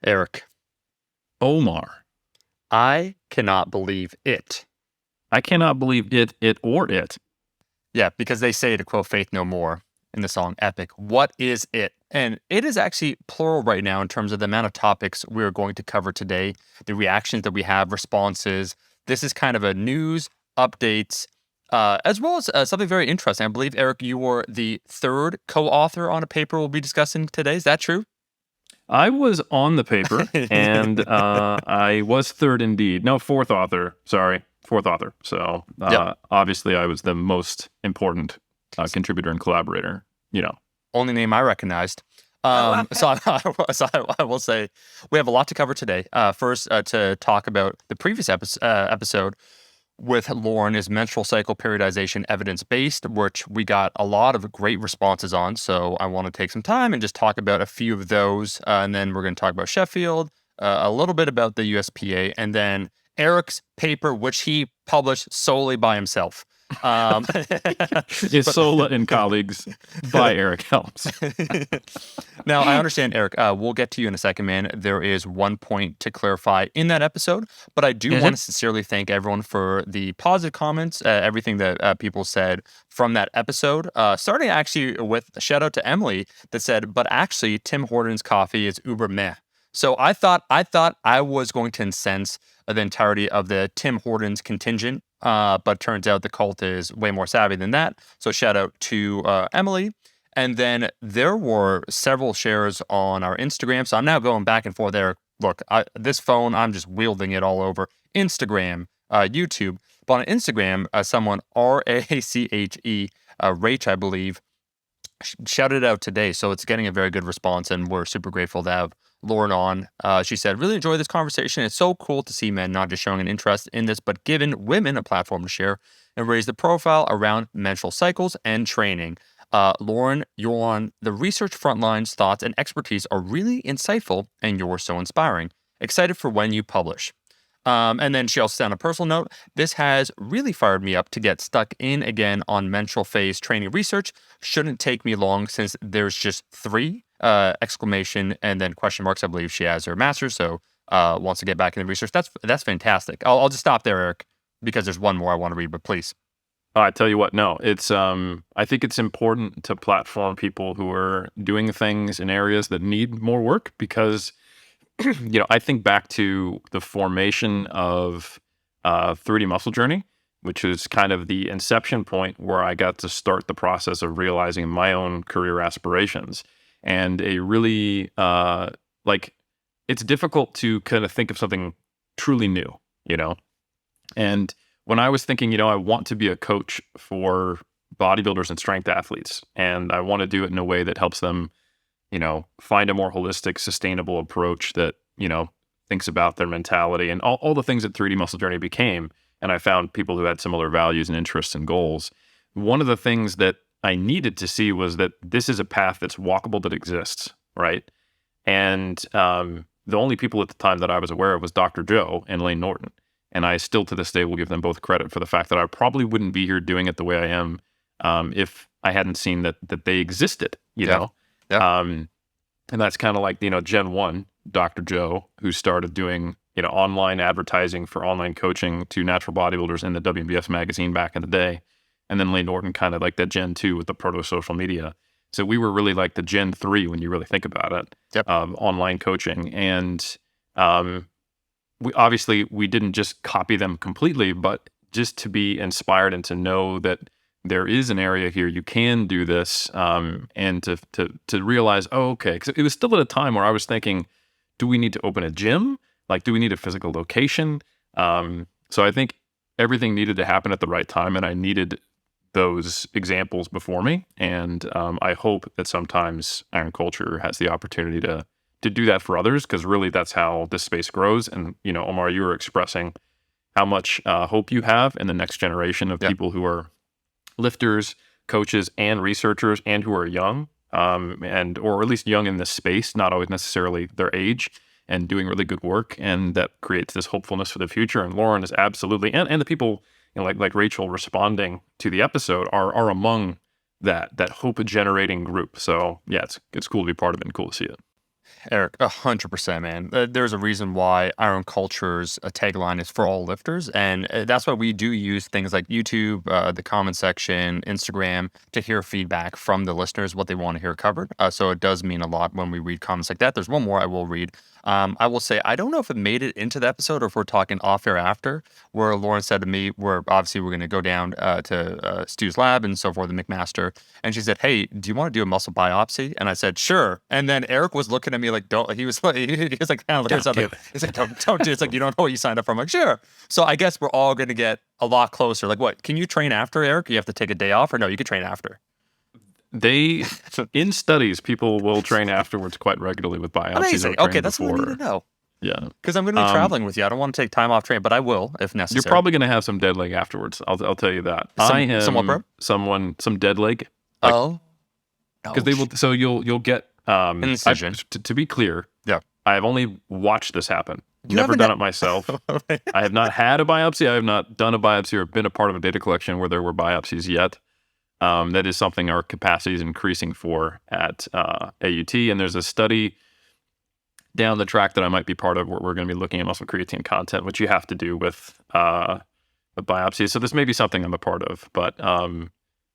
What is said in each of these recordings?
Eric, Omar. I cannot believe it. I cannot believe it, or it. Yeah, because they say to quote Faith No More in the song Epic, what is it? And it is actually plural right now in terms of the amount of topics we're going to cover today, the reactions that we have, responses. This is kind of a news, updates, as well as something very interesting. I believe, Eric, you were the third co-author on a paper we'll be discussing today. Is that true? I was on the paper, and I was third indeed. No, fourth author. Sorry, fourth author. So Yep. obviously, I was the most important contributor and collaborator. Only name I recognized. So I will say we have a lot to cover today. First, to talk about the previous episode with Lauren is menstrual cycle periodization evidence-based, which we got a lot of great responses on. So I want to take some time and just talk about a few of those. And then we're going to talk about Sheffield, a little bit about the USPA, and then Eric's paper, which he published solely by himself. Isola and colleagues by Eric Helms. Now, I understand, Eric, we'll get to you in a second, man. There is one point to clarify in that episode, but I do want to sincerely thank everyone for the positive comments, everything that people said from that episode, starting actually with a shout out to Emily that said, but actually, Tim Hortons coffee is uber meh. So I thought I was going to incense the entirety of the Tim Hortons contingent, but turns out the cult is way more savvy than that. So shout out to Emily. And then there were several shares on our Instagram. So I'm now going back and forth there. Look, this phone, I'm just wielding it all over. Instagram, YouTube. But on Instagram, someone, R-A-C-H-E, Rach, I believe, shouted it out today. So it's getting a very good response, and we're super grateful to have Lauren on. She said, really enjoy this conversation. It's so cool to see men not just showing an interest in this, but giving women a platform to share and raise the profile around menstrual cycles and training. Lauren, you're on the research front lines. Thoughts and expertise are really insightful, and you're so inspiring. Excited for when you publish. And then she also said on a personal note, this has really fired me up to get stuck in again on menstrual phase training research. Shouldn't take me long since there's just 3 exclamation and then question marks. I believe she has her master's, so wants to get back into research. That's fantastic. I'll just stop there, Eric, because there's one more I want to read, but please. I tell you what, no, it's I think it's important to platform people who are doing things in areas that need more work because, I think back to the formation of 3D Muscle Journey, which is kind of the inception point where I got to start the process of realizing my own career aspirations. And a really, it's difficult to kind of think of something truly new, And when I was thinking, I want to be a coach for bodybuilders and strength athletes, and I want to do it in a way that helps them, find a more holistic, sustainable approach that, thinks about their mentality and all the things that 3D Muscle Journey became. And I found people who had similar values and interests and goals. One of the things that I needed to see was that this is a path that's walkable, that exists, right? And the only people at the time that I was aware of was Dr. Joe and Layne Norton. And I still to this day will give them both credit for the fact that I probably wouldn't be here doing it the way I am if I hadn't seen that they existed, know? Yeah. And that's kind of like, Gen 1, Dr. Joe, who started doing, online advertising for online coaching to natural bodybuilders in the WBF magazine back in the day. And then Layne Norton kind of like that Gen 2 with the proto-social media. So we were really like the Gen 3 when you really think about it, online coaching. And we didn't just copy them completely, but just to be inspired and to know that there is an area here you can do this, and to realize, okay, because it was still at a time where I was thinking, do we need to open a gym? Like, do we need a physical location? So I think everything needed to happen at the right time, and I needed those examples before me. And I hope that sometimes Iron Culture has the opportunity to do that for others, because really that's how this space grows. And, Omar, you were expressing how much hope you have in the next generation of people who are lifters, coaches, and researchers, and who are young, or at least young in this space, not always necessarily their age, and doing really good work. And that creates this hopefulness for the future. And Lauren is absolutely, and the people like Rachel responding to the episode are among that hope generating group. So yeah, it's cool to be part of it and cool to see it. Eric, 100%, man. There's a reason why Iron Culture's tagline is for all lifters, and that's why we do use things like YouTube, the comment section, Instagram, to hear feedback from the listeners, what they want to hear covered. So it does mean a lot when we read comments like that. There's one more I will read. I will say, I don't know if it made it into the episode or if we're talking off air after, where Lauren said to me, we're going to go down to Stu's lab and so forth, the McMaster. And she said, "Hey, do you want to do a muscle biopsy?" And I said, "Sure." And then Eric was looking at me like, "Don't." He was like, kind of looking at me. He's like, "Don't do it." It's like, you don't know what you signed up for. I'm like, "Sure." So I guess we're all going to get a lot closer. Like, what? Can you train after, Eric? You have to take a day off, or no? You can train after. They, in studies, people will train afterwards quite regularly with biopsies. Amazing. Okay, that's what I need to know. Yeah, because I'm going to be traveling with you. I don't want to take time off training, but I will if necessary. You're probably going to have some dead leg afterwards. I'll tell you that. I am some dead leg. Like, because they will. So you'll get incision. To be clear, yeah, I have only watched this happen. Never done it myself. I have not had a biopsy. I have not done a biopsy or been a part of a data collection where there were biopsies yet. That is something our capacity is increasing for at AUT. And there's a study down the track that I might be part of where we're going to be looking at muscle creatine content, which you have to do with a biopsy. So this may be something I'm a part of. But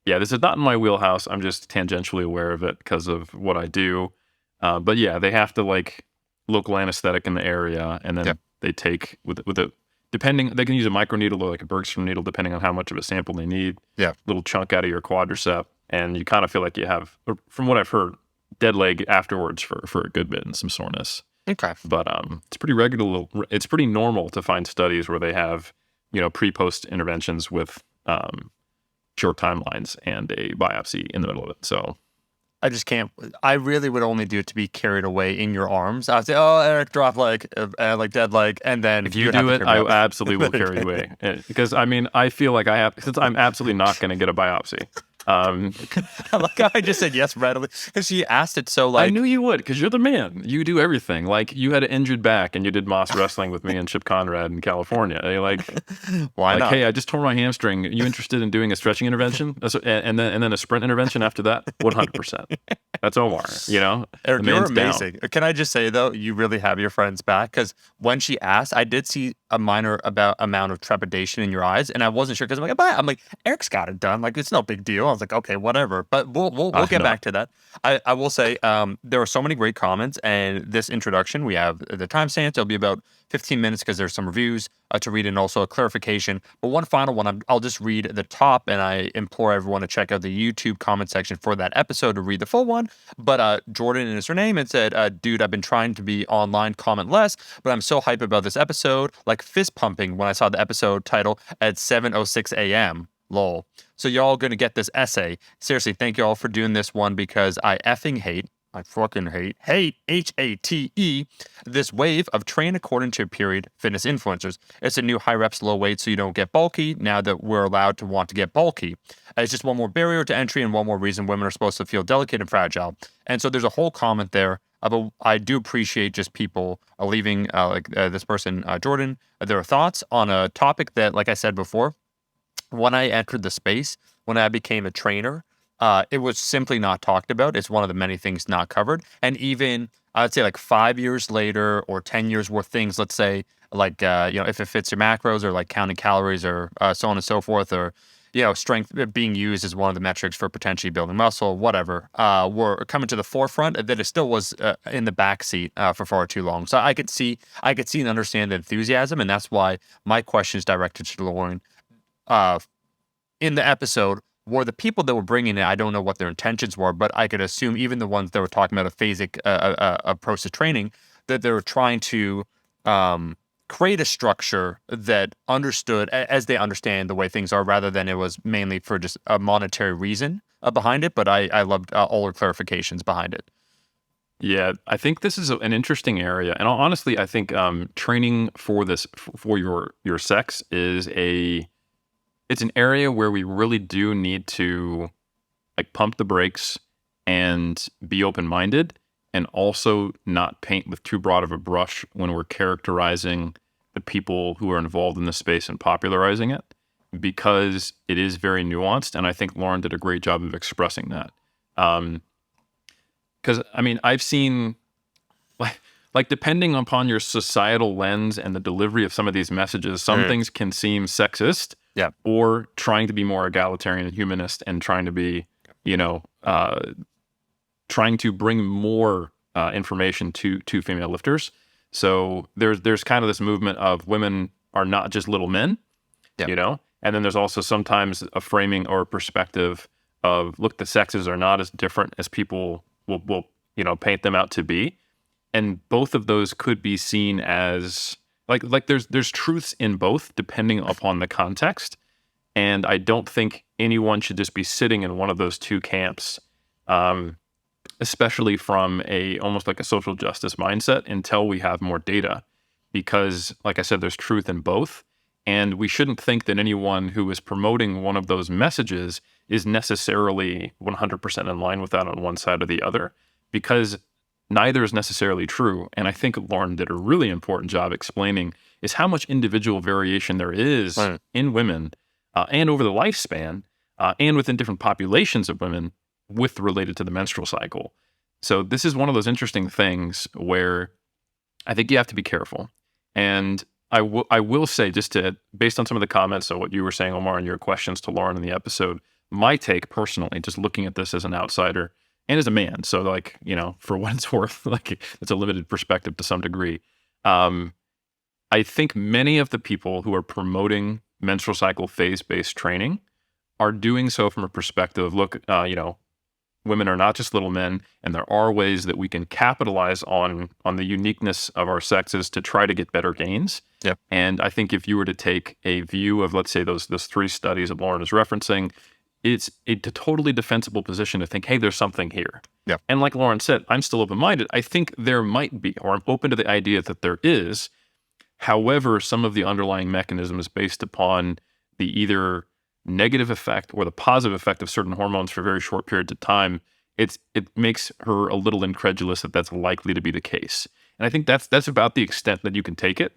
yeah, this is not in my wheelhouse. I'm just tangentially aware of it because of what I do. But yeah, they have to like local anesthetic in the area, and then they take with a depending, they can use a microneedle or like a Bergstrom needle, depending on how much of a sample they need. Yeah. Little chunk out of your quadricep. And you kind of feel like you have, from what I've heard, dead leg afterwards for a good bit and some soreness. Okay. But it's pretty regular. It's pretty normal to find studies where they have, pre-post interventions with short timelines and a biopsy in the middle of it. So I just can't. I really would only do it to be carried away in your arms. I would say, "Oh, Eric, drop leg, like dead leg," and then if you do it, I absolutely will carry you away. Because I feel like since I'm absolutely not going to get a biopsy. Like I just said yes readily because she asked it so like I knew you would because you're the man. You do everything. Like you had an injured back and you did Moss wrestling with me and Chip Conrad in California. You're like, why not? Hey, I just tore my hamstring. Are you interested in doing a stretching intervention and then a sprint intervention after that? 100%. That's Omar. Eric, you're amazing. Down. Can I just say though, you really have your friend's back because when she asked, I did see a minor amount of trepidation in your eyes, and I wasn't sure because I'm like, Eric's got it done. Like it's no big deal. I was like, okay, whatever. But we'll get back to that. I will say there were so many great comments, and this introduction we have the timestamps. It'll be about 15 minutes because there's some reviews to read and also a clarification. But one final one, I'll just read the top, and I implore everyone to check out the YouTube comment section for that episode to read the full one. But Jordan is her name and said, "Dude, I've been trying to be online, comment less, but I'm so hyped about this episode, like fist pumping when I saw the episode title at 7:06 a.m. Lol. So y'all gonna get this essay. Seriously, thank y'all for doing this one because I fucking hate, H-A-T-E, this wave of train according to period fitness influencers. It's a new high reps, low weight so you don't get bulky now that we're allowed to want to get bulky. It's just one more barrier to entry and one more reason women are supposed to feel delicate and fragile." And so there's a whole comment there. But I do appreciate just people leaving, this person, Jordan, their thoughts on a topic that, like I said before, when I entered the space, when I became a trainer, it was simply not talked about. It's one of the many things not covered. And even, I'd say like 5 years later or 10 years worth things, let's say, like, if it fits your macros or like counting calories or so on and so forth, or, strength being used as one of the metrics for potentially building muscle, whatever, were coming to the forefront, that it still was in the backseat for far too long. So I could see and understand the enthusiasm. And that's why my question is directed to Lauren. In the episode, were the people that were bringing it, I don't know what their intentions were, but I could assume even the ones that were talking about a phasic approach to training, that they were trying to create a structure that understood as they understand the way things are, rather than it was mainly for just a monetary reason behind it. But I loved all her clarifications behind it. Yeah, I think this is an interesting area. And honestly, I think training for your sex is it's an area where we really do need to like pump the brakes and be open-minded, and also not paint with too broad of a brush when we're characterizing the people who are involved in the space and popularizing it, because it is very nuanced. And I think Lauren did a great job of expressing that. Because, I've seen like depending upon your societal lens and the delivery of some of these messages, some things can seem sexist, or trying to be more egalitarian and humanist, and trying to be, trying to bring more information to female lifters. So there's kind of this movement of women are not just little men, and then there's also sometimes a framing or a perspective of, look, the sexes are not as different as people will paint them out to be. And both of those could be seen as like there's truths in both depending upon the context. And I don't think anyone should just be sitting in one of those two camps, especially from almost like a social justice mindset, until we have more data. Because, like I said, there's truth in both. And we shouldn't think that anyone who is promoting one of those messages is necessarily 100% in line with that on one side or the other, because neither is necessarily true. And I think Lauren did a really important job explaining is how much individual variation there is in women and over the lifespan and within different populations of women related to the menstrual cycle. So this is one of those interesting things where I think you have to be careful. And I will say, based on some of the comments, so what you were saying, Omar, and your questions to Lauren in the episode, my take personally, just looking at this as an outsider and as a man, so like, for what it's worth, like it's a limited perspective to some degree. I think many of the people who are promoting menstrual cycle phase-based training are doing so from a perspective of, look, women are not just little men, and there are ways that we can capitalize on the uniqueness of our sexes to try to get better gains. Yep. And I think if you were to take a view of, let's say, those 3 studies that Lauren is referencing, it's a totally defensible position to think, hey, there's something here. Yep. And like Lauren said, I'm still open-minded. I think there might be, or I'm open to the idea that there is. However, some of the underlying mechanisms based upon the either negative effect or the positive effect of certain hormones for very short periods of time, it makes her a little incredulous that that's likely to be the case. And I think that's about the extent that you can take it.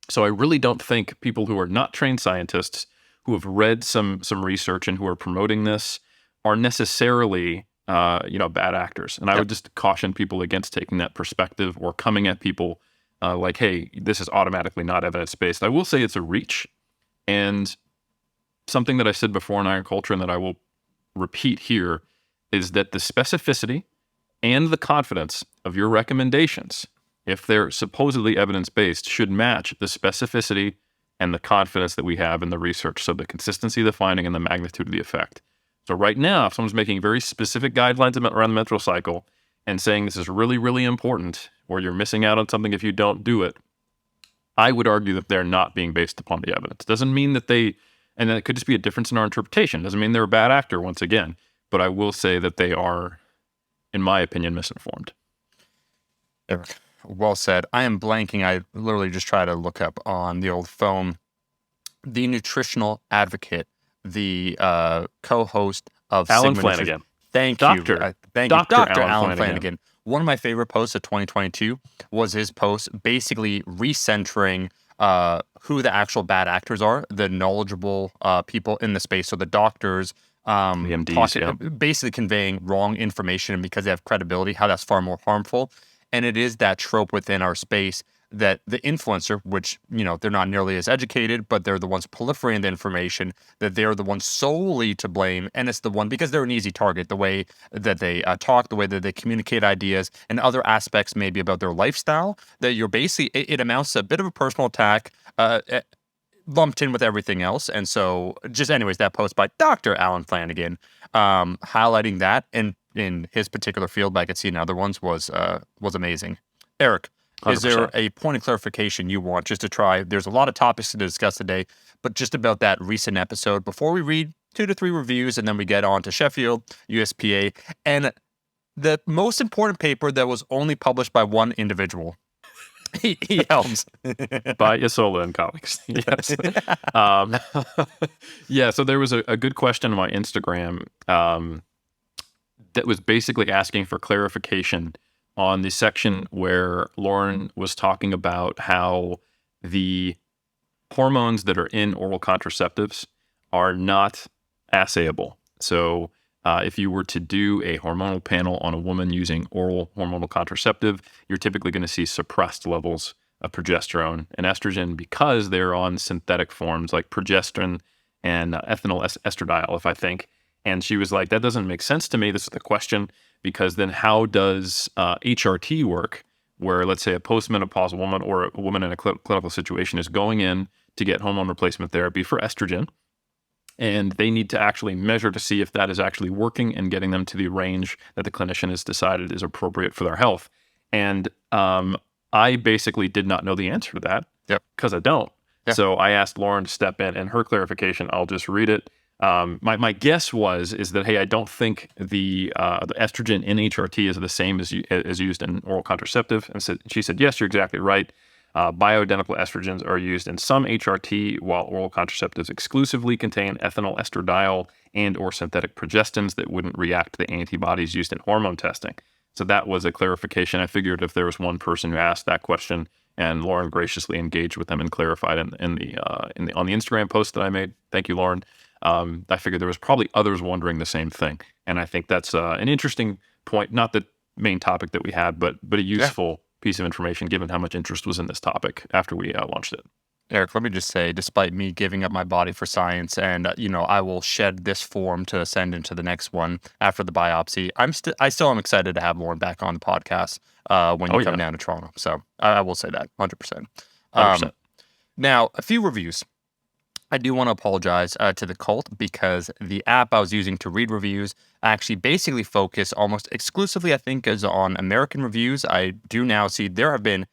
So I really don't think people who are not trained scientists, who have read some research and who are promoting this, are necessarily bad actors. And I would just caution people against taking that perspective or coming at people like, hey, this is automatically not evidence-based. I will say it's a reach. And something that I said before in Iron Culture and that I will repeat here is that the specificity and the confidence of your recommendations, if they're supposedly evidence-based, should match the specificity and the confidence that we have in the research. So the consistency of the finding and the magnitude of the effect. So right now, if someone's making very specific guidelines around the menstrual cycle and saying this is really, really important, or you're missing out on something if you don't do it, I would argue that they're not being based upon the evidence. Doesn't mean that and it could just be a difference in our interpretation. Doesn't mean they're a bad actor, once again. But I will say that they are, in my opinion, misinformed. Eric, well said. I am blanking. I literally just tried to look up on the old phone. The nutritional advocate, the co-host of Alan Sigma Flanagan. Thank you. Thank you, Dr. Alan Flanagan. One of my favorite posts of 2022 was his post basically recentering who the actual bad actors are, the knowledgeable people in the space. So the doctors, the MDs, basically conveying wrong information because they have credibility, how that's far more harmful. And it is that trope within our space that the influencer, which, they're not nearly as educated, but they're the ones proliferating the information, that they're the ones solely to blame. And it's the one, because they're an easy target, the way that they talk, the way that they communicate ideas, and other aspects maybe about their lifestyle, that you're basically, it amounts to a bit of a personal attack, lumped in with everything else. And so just anyways, that post by Dr. Alan Flanagan, highlighting that in his particular field, but I could see in other ones, was amazing. Eric, 100%. Is there a point of clarification you want just to try? There's a lot of topics to discuss today, but just about that recent episode before we read 2 to 3 reviews and then we get on to Sheffield, USPA, and the most important paper that was only published by one individual. He helps. By Isola and colleagues. Yes. Yeah, so there was a good question on my Instagram that was basically asking for clarification on the section where Lauren was talking about how the hormones that are in oral contraceptives are not assayable. So If you were to do a hormonal panel on a woman using oral hormonal contraceptive, you're typically going to see suppressed levels of progesterone and estrogen because they're on synthetic forms like progesterone and ethinyl estradiol, if I think. And she was like, that doesn't make sense to me. This is the question, because then how does HRT work, where let's say a postmenopausal woman or a woman in a clinical situation is going in to get hormone replacement therapy for estrogen, and they need to actually measure to see if that is actually working and getting them to the range that the clinician has decided is appropriate for their health. And I basically did not know the answer to that because I don't. Yeah. So I asked Lauren to step in, and her clarification, I'll just read it. My guess is that, hey, I don't think the estrogen in HRT is the same as used in oral contraceptive. And she said, yes, you're exactly right. Bioidentical estrogens are used in some HRT, while oral contraceptives exclusively contain ethinyl estradiol and or synthetic progestins that wouldn't react to the antibodies used in hormone testing. So that was a clarification. I figured if there was one person who asked that question, and Lauren graciously engaged with them and clarified on the Instagram post that I made. Thank you, Lauren. I figured there was probably others wondering the same thing, and I think that's an interesting point. Not the main topic that we had, but a useful piece of information given how much interest was in this topic after we launched it. Eric, let me just say, despite me giving up my body for science, and I will shed this form to send into the next one after the biopsy, I still am excited to have Lauren back on the podcast when you come down to Toronto. So I will say that 100%. 100%. Now, a few reviews. I do want to apologize to the cult because the app I was using to read reviews actually basically focus almost exclusively, I think, is on American reviews. I do now see there have been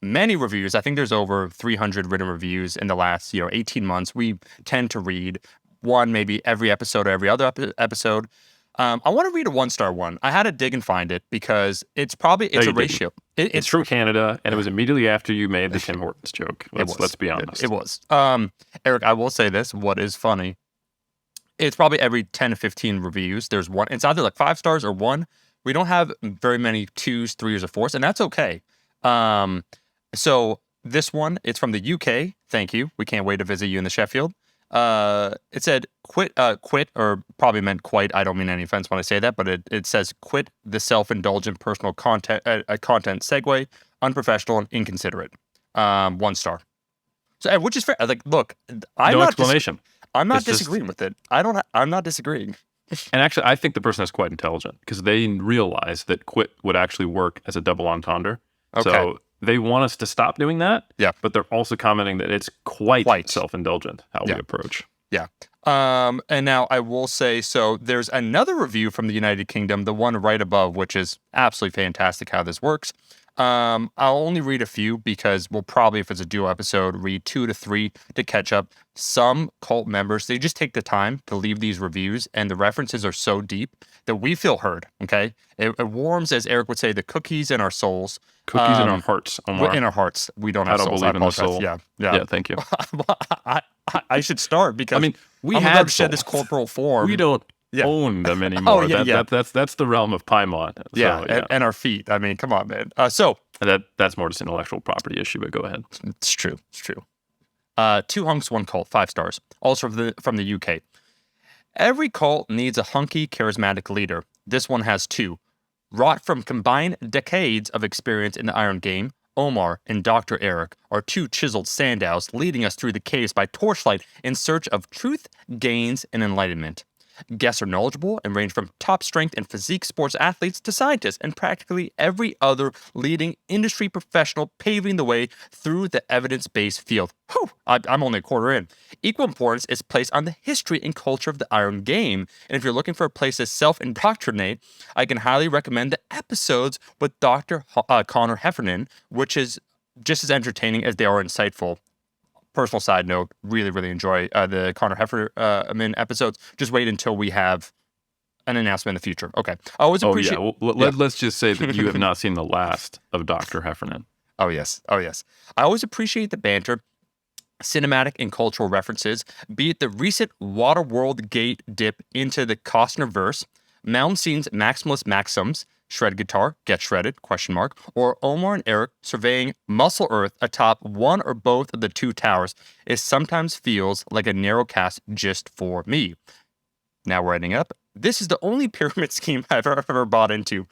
many reviews. I think there's over 300 written reviews in the last 18 months. We tend to read one maybe every episode or every other episode. I want to read a 1-star one. I had to dig and find it because it's a ratio. It's from Canada, and it was immediately after you made the Tim Hortons joke. Let's be honest. It was. Eric, I will say this. What is funny, it's probably every 10 to 15 reviews, there's one. It's either like 5 stars or 1. We don't have very many 2s, 3s, or 4s, and that's okay. So this one, it's from the UK. Thank you. We can't wait to visit you in the Sheffield. It said quit, or probably meant quite. I don't mean any offense when I say that, but it says quit the self-indulgent personal content segue, unprofessional and inconsiderate. 1 star. So, which is fair. Like, look, I'm not disagreeing with it. I'm not disagreeing. And actually, I think the person is quite intelligent because they realize that quit would actually work as a double entendre. Okay. So they want us to stop doing that. Yeah. But they're also commenting that it's quite self-indulgent how we approach. Yeah. And now I will say, so there's another review from the United Kingdom, the one right above, which is absolutely fantastic how this works. I'll only read a few because we'll probably, if it's a duo episode, read 2 to 3 to catch up. Some cult members, they just take the time to leave these reviews, and the references are so deep that we feel heard, okay? It warms, as Eric would say, the cookies in our souls. Cookies in our hearts, Omar. In our hearts. We don't have souls. I don't believe in the soul. Yeah, thank you. I should start because we I'm have about to shed this corporal form. We don't own them anymore. That's the realm of Paimon. And our feet. I mean, come on, man. That's more just an intellectual property issue, but go ahead. It's true. 2 hunks, 1 cult, 5 stars. Also from the UK. Every cult needs a hunky, charismatic leader. This one has 2. Wrought from combined decades of experience in the Iron Game, Omar and Dr. Eric are 2 chiseled standouts leading us through the caves by torchlight in search of truth, gains, and enlightenment. Guests are knowledgeable and range from top strength and physique sports athletes to scientists and practically every other leading industry professional paving the way through the evidence-based field. Whew, I'm only a quarter in. Equal importance is placed on the history and culture of the Iron Game. And if you're looking for a place to self-indoctrinate, I can highly recommend the episodes with Dr. Connor Heffernan, which is just as entertaining as they are insightful. Personal side note, really, really enjoy the Connor Heffernan episodes. Just wait until we have an announcement in the future. Okay. I always appreciate... Let's just say that you have not seen the last of Dr. Heffernan. Oh, yes. I always appreciate the banter, cinematic and cultural references, be it the recent Waterworld gate dip into the Costner verse, Mound Scene's maximalist maxims, shred guitar, get shredded, ? Or Omar and Eric surveying Muscle Earth atop one or both of the 2 towers. It sometimes feels like a narrow cast just for me. Now we're ending up. This is the only pyramid scheme I've ever bought into.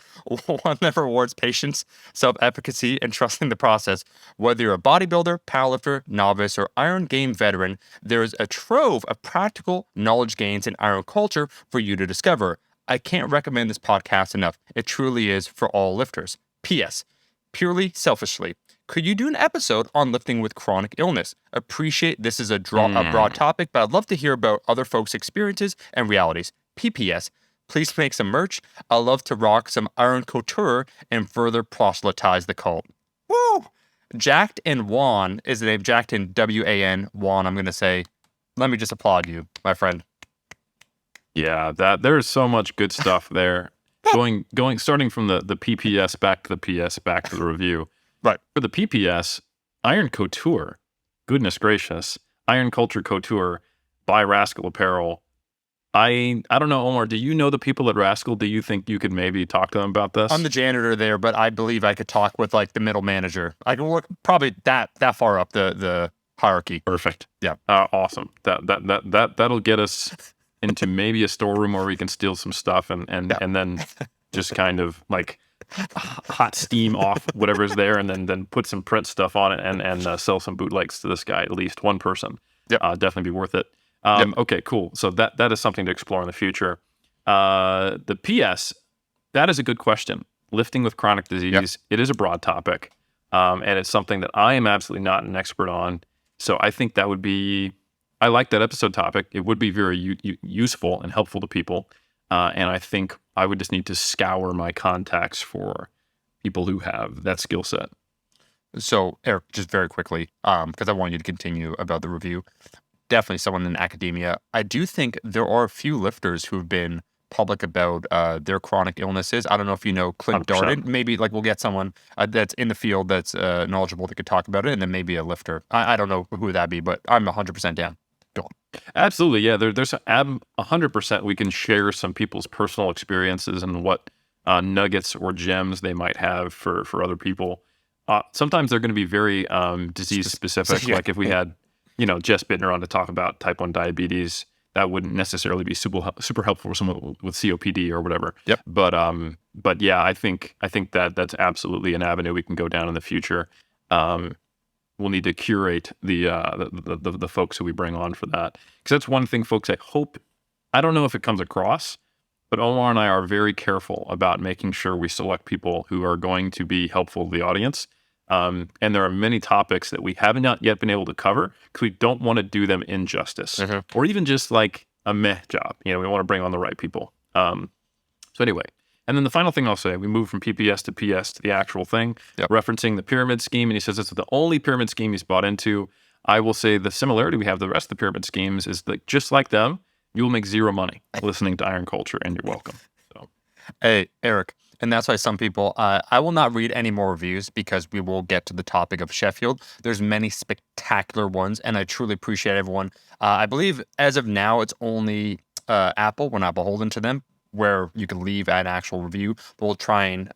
One that rewards patience, self-efficacy, and trusting the process. Whether you're a bodybuilder, powerlifter, novice, or iron game veteran, there is a trove of practical knowledge gains in iron culture for you to discover. I can't recommend this podcast enough. It truly is for all lifters. P.S. Purely selfishly, could you do an episode on lifting with chronic illness? Appreciate this is a broad topic, but I'd love to hear about other folks' experiences and realities. PPS, please make some merch. I love to rock some iron couture and further proselytize the cult. Woo! Jacked and Juan is the name. Jacked and W-A-N. Juan, I'm going to say, let me just applaud you, my friend. Yeah, there's so much good stuff there. Starting from the PPS back to the PS back to the review. Right. For the PPS, Iron Couture, goodness gracious, Iron Culture Couture by Rascal Apparel. I don't know, Omar, do you know the people at Rascal? Do you think you could maybe talk to them about this? I'm the janitor there, but I believe I could talk with like the middle manager. I can work probably that far up the hierarchy. Perfect. Yeah. Awesome. That'll get us into maybe a storeroom where we can steal some stuff and then just kind of like hot steam off whatever's there and then put some print stuff on it and sell some bootlegs to this guy, at least one person. Yep. Definitely be worth it. Okay, cool. So that is something to explore in the future. The PS, that is a good question. Lifting with chronic disease, It is a broad topic, and it's something that I am absolutely not an expert on. So I think that would be, I like that episode topic. It would be very useful and helpful to people. And I think I would just need to scour my contacts for people who have that skill set. So, Eric, just very quickly, because I want you to continue about the review. Definitely someone in academia. I do think there are a few lifters who've been public about their chronic illnesses. I don't know if you know Clint 100%. Darden. Maybe like we'll get someone that's in the field that's knowledgeable that could talk about it, and then maybe a lifter. I don't know who that'd be, but I'm 100% down. Go on. Absolutely, yeah. There's 100% we can share some people's personal experiences and what nuggets or gems they might have for other people. Sometimes they're going to be very disease specific. Like if we had, Jess Bittner on to talk about type 1 diabetes, that wouldn't necessarily be super helpful for someone with COPD or whatever. Yep. But yeah, I think that's absolutely an avenue we can go down in the future. We'll need to curate the folks who we bring on for that, because that's one thing, folks. I don't know if it comes across, but Omar and I are very careful about making sure we select people who are going to be helpful to the audience. And there are many topics that we have not yet been able to cover because we don't want to do them injustice, or even just like a meh job. We want to bring on the right people. So anyway. And then the final thing I'll say, we move from PPS to PS to the actual thing, referencing the pyramid scheme. And he says it's the only pyramid scheme he's bought into. I will say the similarity we have to the rest of the pyramid schemes is that just like them, you will make zero money listening to Iron Culture, and you're welcome. So, hey, Eric, and that's why some people, I will not read any more reviews because we will get to the topic of Sheffield. There's many spectacular ones, and I truly appreciate everyone. I believe as of now, it's only Apple. We're not beholden to them, where you can leave an actual review. But we'll try and,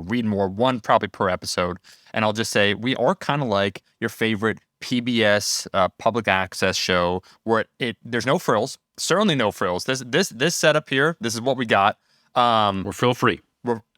read more, one probably per episode. And I'll just say, we are kind of like your favorite PBS public access show where there's no frills, certainly no frills. This setup here, this is what we got. we're frill free.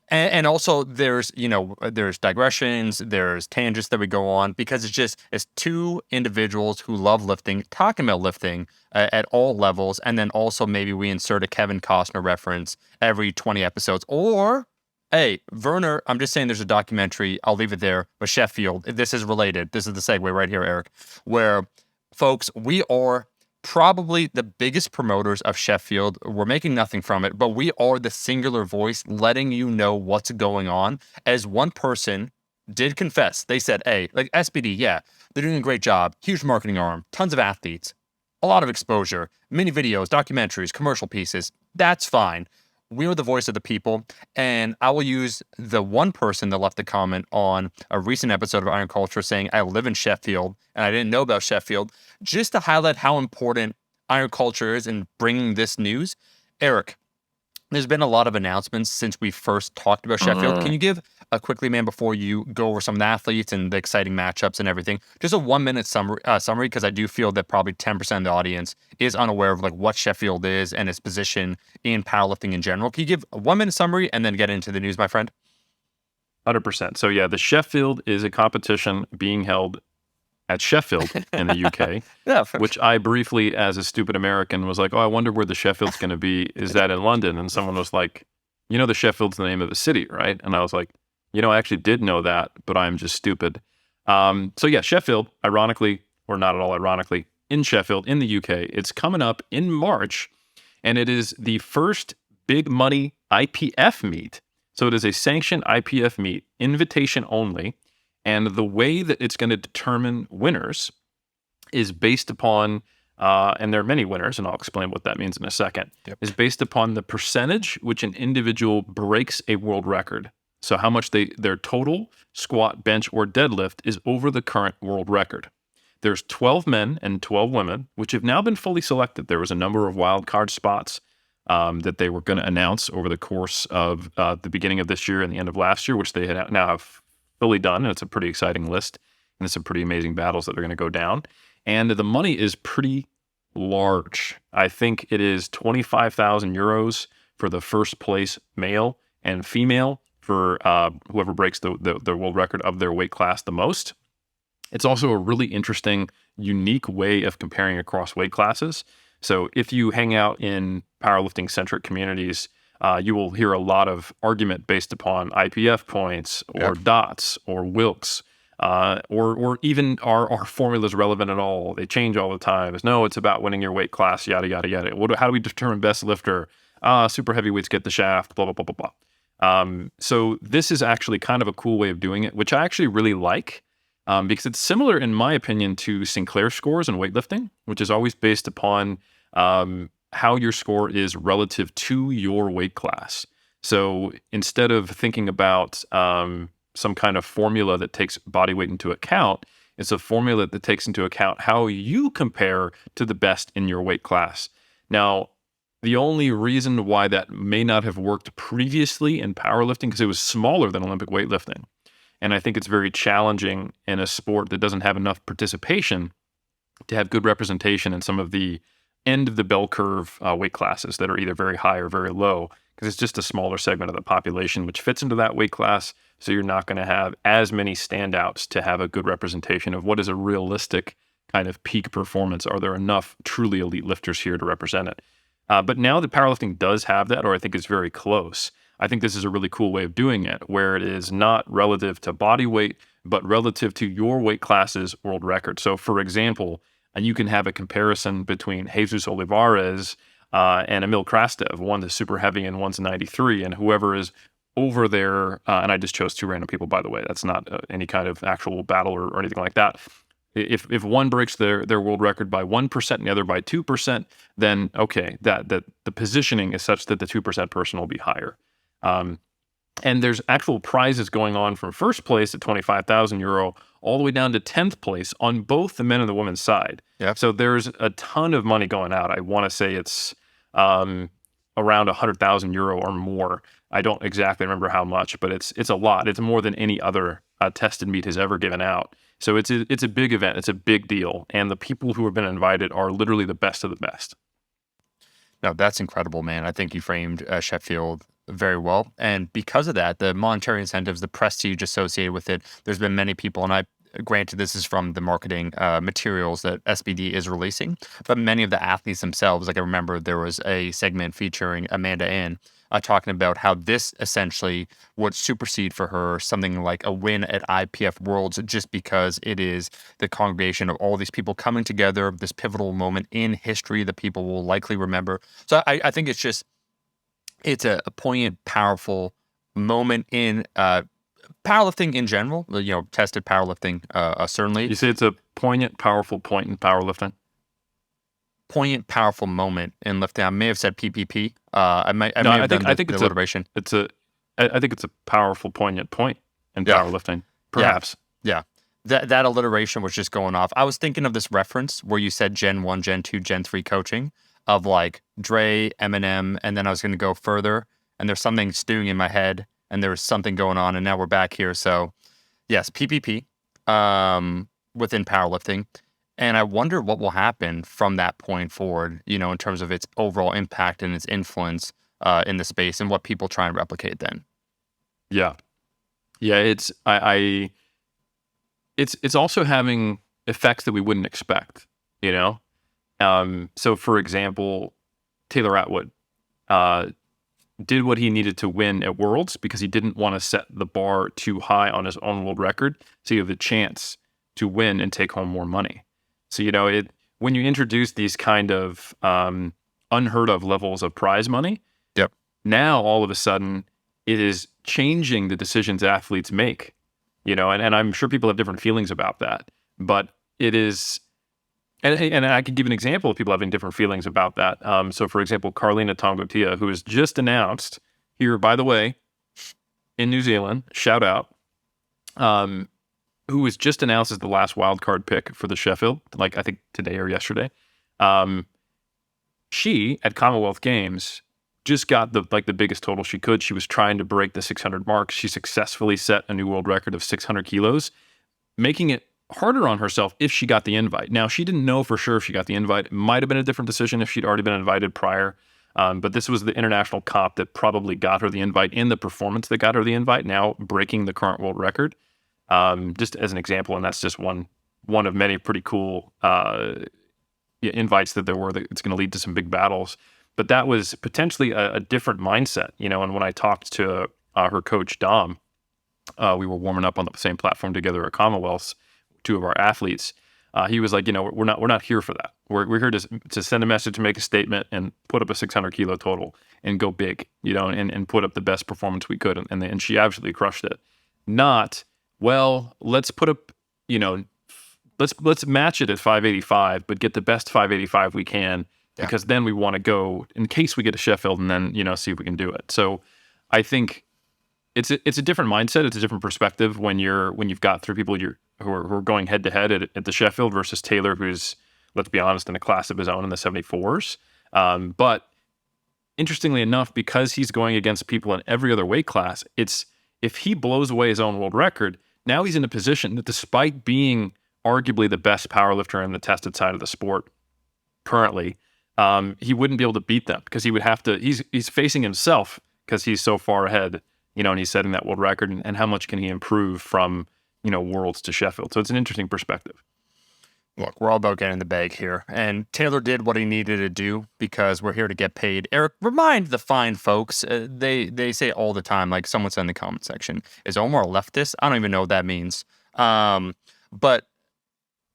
And also there's digressions, there's tangents that we go on because it's two individuals who love lifting, talking about lifting at all levels. And then also maybe we insert a Kevin Costner reference every 20 episodes. Or, hey, Werner, I'm just saying there's a documentary, I'll leave it there, but Sheffield, this is related. This is the segue right here, Eric, where, folks, we are probably the biggest promoters of Sheffield. We're making nothing from it, but we are the singular voice letting you know what's going on. As one person did confess, they said, hey, like SBD, yeah, they're doing a great job. Huge marketing arm, tons of athletes, a lot of exposure, mini videos, documentaries, commercial pieces. That's fine. We are the voice of the people, and I will use the one person that left a comment on a recent episode of Iron Culture saying, I live in Sheffield, and I didn't know about Sheffield, just to highlight how important Iron Culture is in bringing this news. Eric, there's been a lot of announcements since we first talked about Sheffield. Can you give quickly, man, before you go over some of the athletes and the exciting matchups and everything, just a 1 minute summary, because I do feel that probably 10% of the audience is unaware of like what Sheffield is and its position in powerlifting in general. Can you give a 1 minute summary and then get into the news, my friend? 100%. So yeah, the Sheffield is a competition being held at Sheffield in the UK, Yeah. which I briefly, as a stupid American, was like, oh, I wonder where the Sheffield's going to be. Is that in London? And someone was like, the Sheffield's the name of the city, right? And I was like, I actually did know that, but I'm just stupid. So yeah, Sheffield, ironically, or not at all ironically, in Sheffield in the UK, it's coming up in March, and it is the first big money IPF meet. So it is a sanctioned IPF meet, invitation only. And the way that it's going to determine winners is based upon, and there are many winners, and I'll explain what that means in a second, is based upon the percentage which an individual breaks a world record. So how much their total squat, bench, or deadlift is over the current world record. There's 12 men and 12 women, which have now been fully selected. There was a number of wildcard spots that they were going to announce over the course of the beginning of this year and the end of last year, which they now have fully done. And it's a pretty exciting list. And it's some pretty amazing battles that are going to go down. And the money is pretty large. I think it is 25,000 euros for the first place male and female for whoever breaks the world record of their weight class the most. It's also a really interesting, unique way of comparing across weight classes. So if you hang out in powerlifting-centric communities, you will hear a lot of argument based upon IPF points or dots or Wilks, or even are formulas relevant at all? They change all the time. No, it's about winning your weight class, yada, yada, yada. How do we determine best lifter? Super heavyweights get the shaft, blah, blah, blah, blah, blah. So this is actually kind of a cool way of doing it, which I actually really like. Because it's similar, in my opinion, to Sinclair scores in weightlifting, which is always based upon how your score is relative to your weight class. So instead of thinking about some kind of formula that takes body weight into account, it's a formula that takes into account how you compare to the best in your weight class. Now, the only reason why that may not have worked previously in powerlifting, because it was smaller than Olympic weightlifting. And I think it's very challenging in a sport that doesn't have enough participation to have good representation in some of the end of the bell curve weight classes that are either very high or very low, because it's just a smaller segment of the population which fits into that weight class. So you're not going to have as many standouts to have a good representation of what is a realistic kind of peak performance. Are there enough truly elite lifters here to represent it? But now that powerlifting does have that, or I think it's very close, I think this is a really cool way of doing it, where it is not relative to body weight, but relative to your weight class's world record. So for example, and you can have a comparison between Jesus Olivares and Emil Krastev. One is super heavy and one's 93, and whoever is over there, and I just chose two random people, by the way. That's not any kind of actual battle or anything like that. If one breaks their world record by 1% and the other by 2%, then okay, that the positioning is such that the 2% person will be higher. And there's actual prizes going on from first place at 25,000 euro all the way down to 10th place on both the men and the women's side. Yeah. So there's a ton of money going out. I want to say it's around 100,000 euro or more. I don't exactly remember how much, but it's a lot. It's more than any other tested meet has ever given out. So it's a big event. It's a big deal. And the people who have been invited are literally the best of the best. No, that's incredible, man. I think you framed Sheffield very well. And because of that, the monetary incentives, the prestige associated with it, there's been many people, and granted, this is from the marketing materials that SBD is releasing, but many of the athletes themselves, like I remember there was a segment featuring Amanda Ann talking about how this essentially would supersede for her something like a win at IPF Worlds, just because it is the congregation of all these people coming together, this pivotal moment in history that people will likely remember. So I think it's a poignant, powerful moment in powerlifting in general, tested powerlifting, certainly. You say it's a poignant, powerful point in powerlifting? Poignant, powerful moment in lifting. I may have said PPP. I may have done the alliteration. I think it's a powerful, poignant point in powerlifting, perhaps. Yeah. That alliteration was just going off. I was thinking of this reference where you said Gen 1, Gen 2, Gen 3 coaching of like Dre, Eminem, and then I was going to go further, and there's something stewing in my head. and there was something going on, and now we're back here. So yes, PPP within powerlifting. And I wonder what will happen from that point forward, you know, in terms of its overall impact and its influence in the space and what people try and replicate then. Yeah. Yeah, it's also having effects that we wouldn't expect, you know? So for example, Taylor Atwood did what he needed to win at Worlds because he didn't want to set the bar too high on his own world record, so you have the chance to win and take home more money. So, you know, when you introduce these kind of unheard of levels of prize money, yep. Now all of a sudden it is changing the decisions athletes make, you know, and I'm sure people have different feelings about that, but it is, and I could give an example of people having different feelings about that. So for example, Carlina Tongotia, who was just announced here, by the way, in New Zealand, shout out, who was just announced as the last wildcard pick for the Sheffield, like I think today or yesterday. She at Commonwealth Games just got the biggest total she could. She was trying to break the 600 mark. She successfully set a new world record of 600 kilos, making it harder on herself if she got the invite. Now, she didn't know for sure if she got the invite. It might have been a different decision if she'd already been invited prior. But this was the international comp that probably got her the invite in the performance that got her the invite, now breaking the current world record. Just as an example, and that's just one of many pretty cool invites that there were that it's going to lead to some big battles. But that was potentially a different mindset, you know. And when I talked to her coach, Dom, we were warming up on the same platform together at Commonwealths, two of our athletes. He was like, you know, we're not here for that. We're here to send a message, to make a statement, and put up a 600 kilo total and go big, you know, and put up the best performance we could. And she absolutely crushed it. Not, well, let's put up, you know, let's match it at 585, but get the best 585 we can. Yeah. Because then we want to go in case we get to Sheffield and then, you know, see if we can do it. So I think it's a different mindset. It's a different perspective when you've got three people who are going head to head at the Sheffield versus Taylor, who's, let's be honest, in a class of his own in the 74s. But interestingly enough, because he's going against people in every other weight class, if he blows away his own world record, now he's in a position that, despite being arguably the best powerlifter in the tested side of the sport currently, he wouldn't be able to beat them because he would have to. He's facing himself because he's so far ahead, you know, and he's setting that world record. And how much can he improve from, you know, Worlds to Sheffield? So it's an interesting perspective. Look, we're all about getting the bag here, and Taylor did what he needed to do because we're here to get paid. Eric, remind the fine folks. They say all the time, like someone said in the comment section, "Is Omar a leftist?" I don't even know what that means. But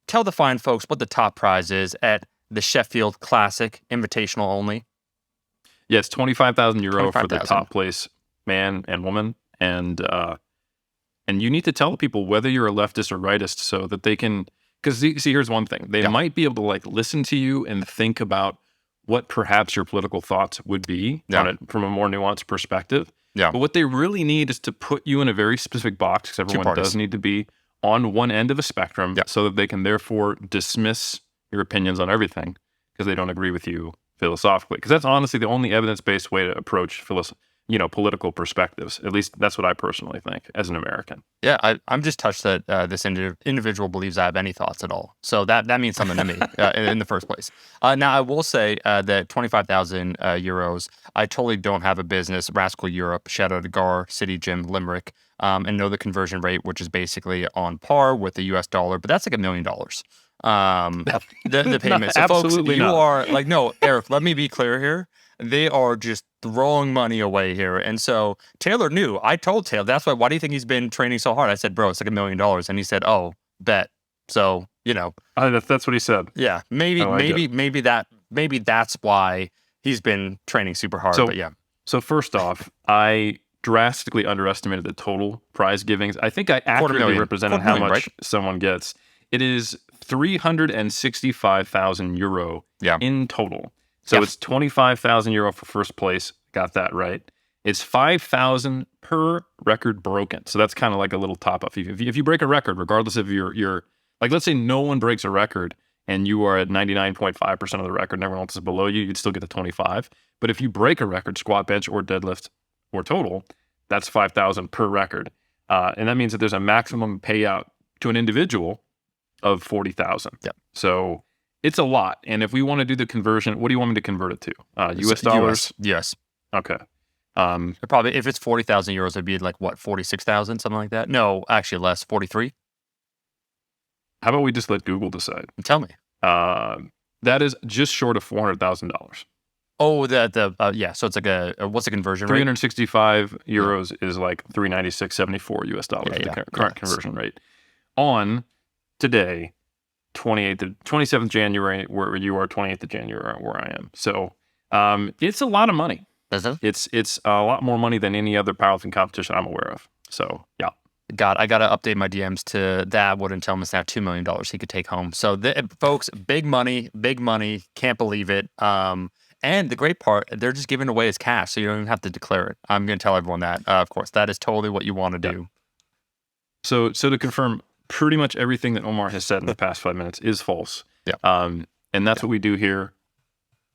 tell the fine folks what the top prize is at the Sheffield Classic Invitational only. Yeah, it's 25,000 euro for the top place man and woman, and you need to tell people whether you're a leftist or rightist so that they can. Because see, here's one thing: they might be able to like listen to you and think about what perhaps your political thoughts would be on it from a more nuanced perspective. Yeah. But what they really need is to put you in a very specific box, because everyone does need to be on one end of a spectrum, so that they can therefore dismiss your opinions on everything because they don't agree with you philosophically. Because that's honestly the only evidence-based way to approach political perspectives. At least that's what I personally think as an American. Yeah, I'm just touched that this individual believes I have any thoughts at all. So that means something to me in the first place. Now, I will say that 25,000 euros, I totally don't have a business. Rascal Europe, shout out to Gar, City Gym, Limerick, and know the conversion rate, which is basically on par with the US dollar, but that's like $1 million. The payment. So folks, you are like, no, Eric, let me be clear here. They are just throwing money away here. And so Taylor knew. I told Taylor, that's why do you think he's been training so hard? I said, bro, it's like $1 million. And he said, oh, bet. So, you know. That's what he said. Yeah. Maybe that's why he's been training super hard. But yeah. So first off, I drastically underestimated the total prize givings. I think I accurately represented how much someone gets. It is 365,000 euro in total. So it's 25,000 euro for first place. Got that right. It's 5,000 per record broken. So that's kind of like a little top up. If you break a record, regardless of your like, let's say no one breaks a record and you are at 99.5% of the record and everyone else is below you, you'd still get the 25. But if you break a record, squat, bench, or deadlift, or total, That's $5,000 per record. And that means that there's a maximum payout to an individual of $40,000. Yep. So it's a lot. And if we want to do the conversion, what do you want me to convert it to? US dollars? Yes. Okay. Probably if it's 40,000 euros, it'd be like what, 46,000, something like that. No, actually less, 43. How about we just let Google decide? Tell me. That is just short of $400,000. Oh, yeah. So it's like what's the conversion rate? 365 euros is like 396.74 US dollars, the current conversion rate. On today, 27th January, where you are, 28th of January, where I am. So it's a lot of money. Is it? It's a lot more money than any other powerlifting competition I'm aware of. So yeah. God, I got to update my DMs to that. Wouldn't tell him it's now $2 million he could take home. So folks, big money, can't believe it. And the great part, they're just giving away as cash, so you don't even have to declare it. I'm going to tell everyone that. Of course, that is totally what you want to do. So to confirm, pretty much everything that Omar has said in the past 5 minutes is false. Yeah. And that's what we do here.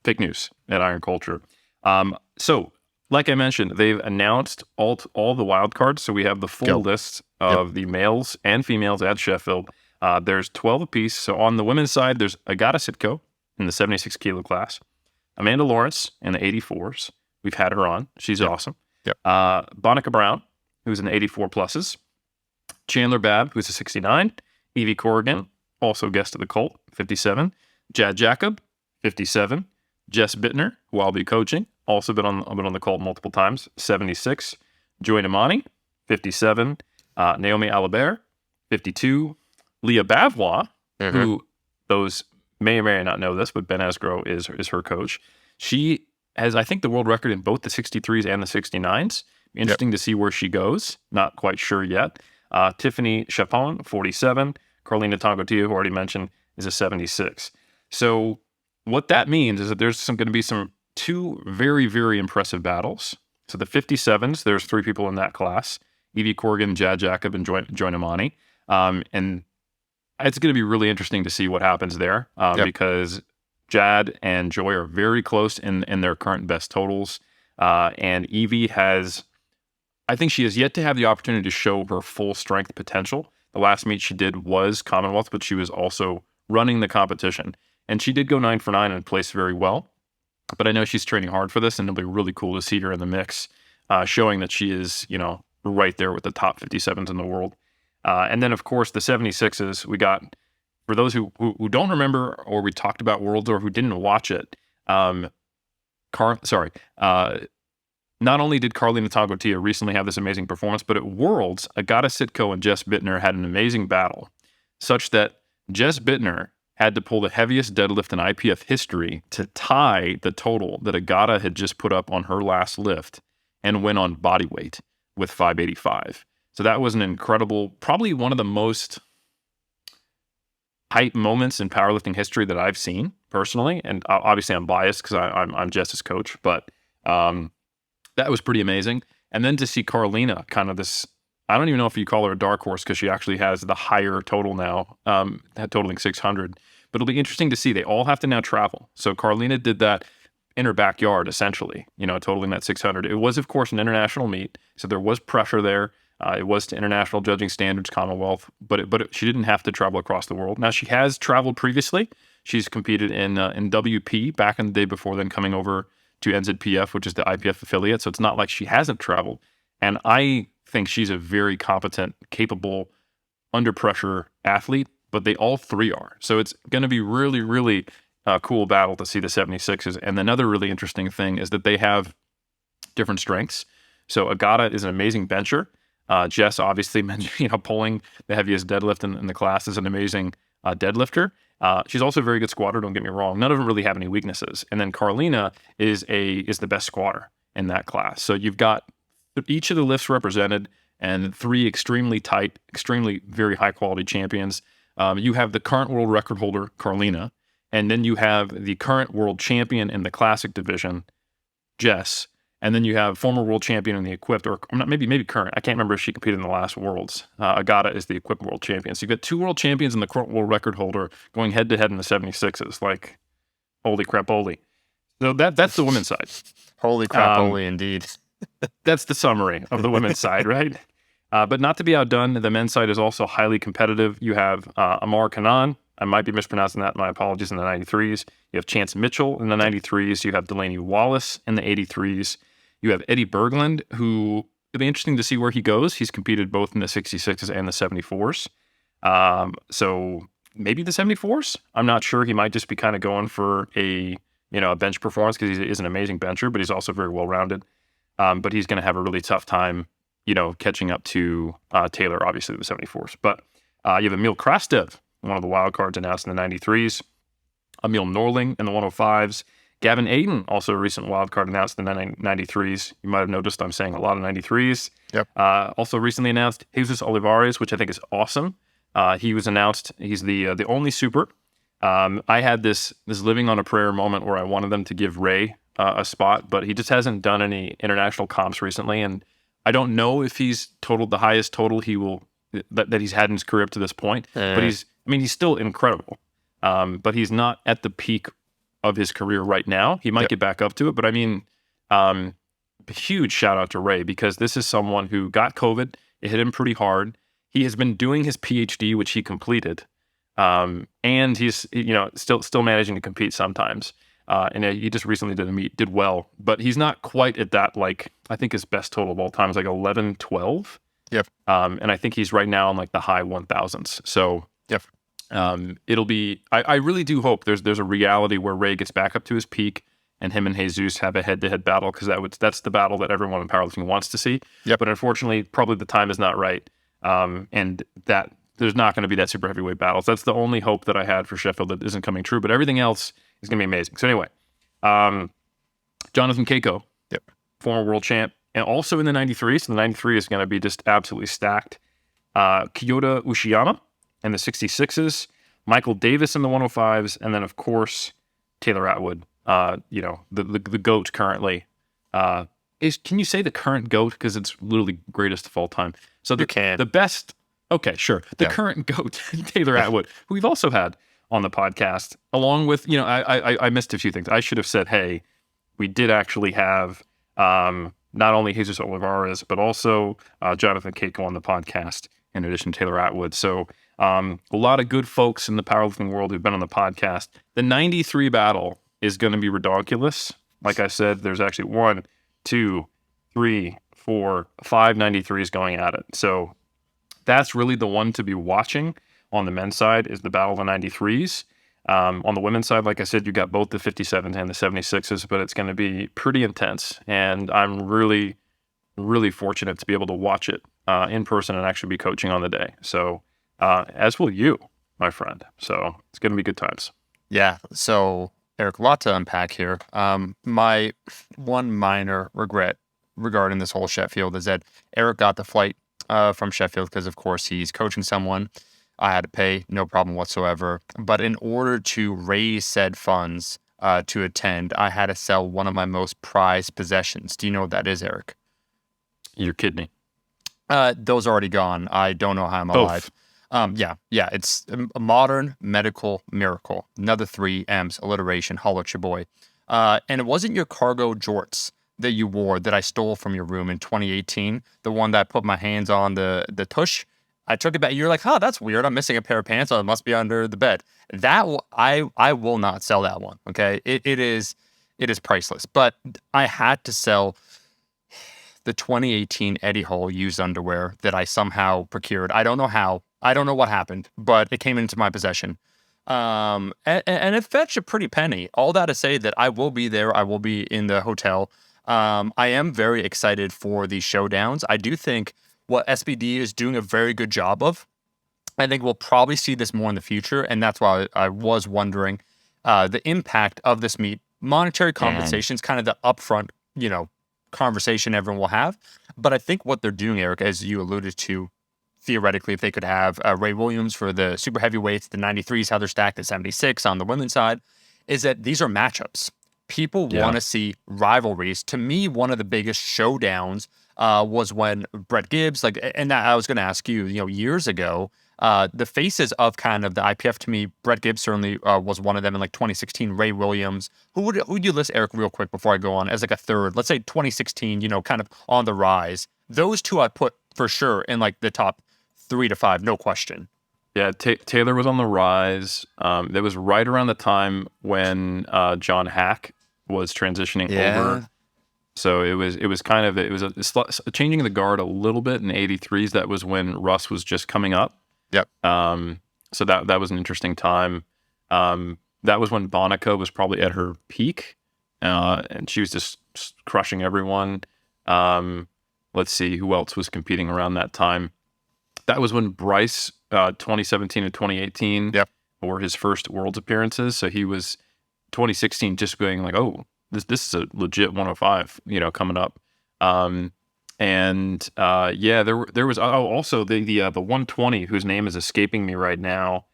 Fake news at Iron Culture. So, like I mentioned, they've announced all the wild cards. So we have the full list of the males and females at Sheffield. There's 12 apiece. So on the women's side, there's Agata Sitko in the 76 kilo class, Amanda Lawrence in the 84s. We've had her on. She's awesome. Yep. Bonica Brown, who's in the 84 pluses. Chandler Babb, who's a 69. Evie Corrigan, also guest of the cult, 57. Jad Jacob, 57. Jess Bittner, who I'll be coaching, also been on the cult multiple times, 76. Joy Namani, 57. Naomi Alibert, 52. Leah Bavois, who those may or may not know this, but Ben Esgro is her coach. She has, I think, the world record in both the 63s and the 69s. Interesting to see where she goes. Not quite sure yet. Tiffany Chapon, 47. Carlina Tongotia, who already mentioned, is a 76. So what that means is that there's going to be two very, very impressive battles. So the 57s, there's 3 people in that class: Evie Corrigan, Jad Jacob, and Joy Namani. And it's going to be really interesting to see what happens there because Jad and Joy are very close in their current best totals. And Evie I think she has yet to have the opportunity to show her full strength potential. The last meet she did was Commonwealth, but she was also running the competition. And she did go 9 for 9 and place very well. But I know she's training hard for this, and it'll be really cool to see her in the mix, showing that she is, right there with the top 57s in the world. And then, of course, the 76s, we got, for those who don't remember, or we talked about Worlds, or who didn't watch it, not only did Carlina Tongotia recently have this amazing performance, but at Worlds, Agata Sitko and Jess Bittner had an amazing battle, such that Jess Bittner had to pull the heaviest deadlift in IPF history to tie the total that Agata had just put up on her last lift and win on body weight with 585. So that was an incredible, probably one of the most hype moments in powerlifting history that I've seen personally. And obviously I'm biased because I'm Jess's coach, but that was pretty amazing. And then to see Carlina, kind of this, I don't even know if you call her a dark horse because she actually has the higher total now, totaling 600. But it'll be interesting to see. They all have to now travel. So Carlina did that in her backyard, essentially, totaling that 600. It was, of course, an international meet, so there was pressure there. It was to international judging standards, Commonwealth, but she didn't have to travel across the world. Now, she has traveled previously. She's competed in WP back in the day before then coming over to NZPF, which is the IPF affiliate. So it's not like she hasn't traveled. And I think she's a very competent, capable, under pressure athlete, but they all 3 are. So it's going to be really, really cool battle to see the 76s. And another really interesting thing is that they have different strengths. So Agata is an amazing bencher. Jess obviously mentioned, pulling the heaviest deadlift in the class, is an amazing deadlifter. She's also a very good squatter, don't get me wrong. None of them really have any weaknesses. And then Carlina is the best squatter in that class. So you've got each of the lifts represented and 3 extremely tight, extremely very high quality champions. You have the current world record holder, Carlina, and then you have the current world champion in the classic division, Jess. And then you have former world champion in the equipped, or not, maybe current. I can't remember if she competed in the last Worlds. Agata is the equipped world champion. So you've got 2 world champions and the current world record holder going head to head in the 76s. Like, holy crap, holy. So that's the women's side. Holy crap, holy indeed. That's the summary of the women's side, right? But not to be outdone, the men's side is also highly competitive. You have Amar Kanan. I might be mispronouncing that. My apologies. In the 93s, you have Chance Mitchell in the 93s. You have Delaney Wallace in the 83s. You have Eddie Berglund, who it'll be interesting to see where he goes. He's competed both in the 66s and the 74s. So maybe the 74s. I'm not sure. He might just be kind of going for a bench performance because he is an amazing bencher, but he's also very well rounded. But he's going to have a really tough time, catching up to Taylor, obviously, the 74s. But you have Emil Krastev, one of the wild cards announced in the 93s. Emil Norling in the 105s. Gavin Aiden, also a recent wild card announced in the 93s. You might have noticed I'm saying a lot of 93s. Yep. Also recently announced Jesus Olivares, which I think is awesome. He was announced. He's the only super. I had this living on a prayer moment where I wanted them to give Ray a spot, but he just hasn't done any international comps recently, and I don't know if he's totaled the highest total that he's had in his career up to this point. But he's still incredible. But he's not at the peak of his career right now. He might get back up to it, but huge shout out to Ray, because this is someone who got COVID. It hit him pretty hard. He has been doing his PhD, which he completed, and he's still managing to compete sometimes. And he just recently did a meet, did well, but he's not quite at that. I think his best total of all time is 11-12. Yep. And I think he's right now in the high 1000s. So yep. It'll be. I really do hope there's a reality where Ray gets back up to his peak, and him and Jesus have a head-to-head battle, because that's the battle that everyone in powerlifting wants to see. Yep. But unfortunately, probably the time is not right, and that there's not going to be that super heavyweight battles. That's the only hope that I had for Sheffield that isn't coming true. But everything else is going to be amazing. So anyway, Jonathan Keiko, former world champ, and also in the 93. So the 93 is going to be just absolutely stacked. Kyoto Ushiyama in the 66s, Michael Davis in the 105s, and then of course Taylor Atwood, the GOAT currently. Can you say the current GOAT, because it's literally greatest of all time? So the best. Okay, sure. The current GOAT, Taylor Atwood, who we've also had on the podcast, along with I missed a few things. I should have said, hey, we did actually have not only Jesus Olivares, but also Jonathan Keiko on the podcast, in addition to Taylor Atwood. So a lot of good folks in the powerlifting world who've been on the podcast. The 93 battle is going to be ridiculous. Like I said, there's actually 1, 2, 3, 4, 5 93s going at it. So that's really the one to be watching on the men's side, is the battle of the 93s. On the women's side, like I said, you got both the 57s and the 76s, but it's going to be pretty intense. And I'm really, really fortunate to be able to watch it in person and actually be coaching on the day. So as will you, my friend. So it's going to be good times. Yeah. So Eric, a lot to unpack here. My one minor regret regarding this whole Sheffield is that Eric got the flight from Sheffield because, of course, he's coaching someone. I had to pay, no problem whatsoever. But in order to raise said funds to attend, I had to sell one of my most prized possessions. Do you know what that is, Eric? Your kidney. Those are already gone. I don't know how I'm alive. Yeah. It's a modern medical miracle. Another 3 M's, alliteration, holla at your boy. And it wasn't your cargo jorts that you wore that I stole from your room in 2018. The one that I put my hands on the tush. I took it back. You're like, oh, that's weird. I'm missing a pair of pants. So it must be under the bed. I will not sell that one. Okay. It is priceless. But I had to sell the 2018 Eddie Hall used underwear that I somehow procured. I don't know how. I don't know what happened, but it came into my possession. And it fetched a pretty penny. All that to say that I will be there. I will be in the hotel. I am very excited for these showdowns. I do think what SBD is doing a very good job of. I think we'll probably see this more in the future, and that's why I was wondering the impact of this meet. Monetary compensation is kind of the upfront, conversation everyone will have. But I think what they're doing, Eric, as you alluded to, theoretically, if they could have Ray Williams for the super heavyweights, the 93s, how they're stacked at 76 on the women's side, is that these are matchups. People want to see rivalries. To me, one of the biggest showdowns was when Brett Gibbs, and I was going to ask you, years ago, the faces of kind of the IPF to me, Brett Gibbs certainly was one of them in like 2016. Ray Williams. Who'd you list, Eric, real quick before I go on, as like a third? Let's say 2016. Kind of on the rise. Those two I put for sure in like the top 3 to 5, no question. Yeah, Taylor was on the rise. That was right around the time when John Hack was transitioning over. So it was a changing the guard a little bit in the 83s. That was when Russ was just coming up. Yep. So that was an interesting time. That was when Bonica was probably at her peak, and she was just crushing everyone. Let's see who else was competing around that time. That was when Bryce, 2017 and 2018, were his first Worlds appearances. So he was 2016 just going like, oh, this is a legit 105, coming up. There was also the 120 whose name is escaping me right now.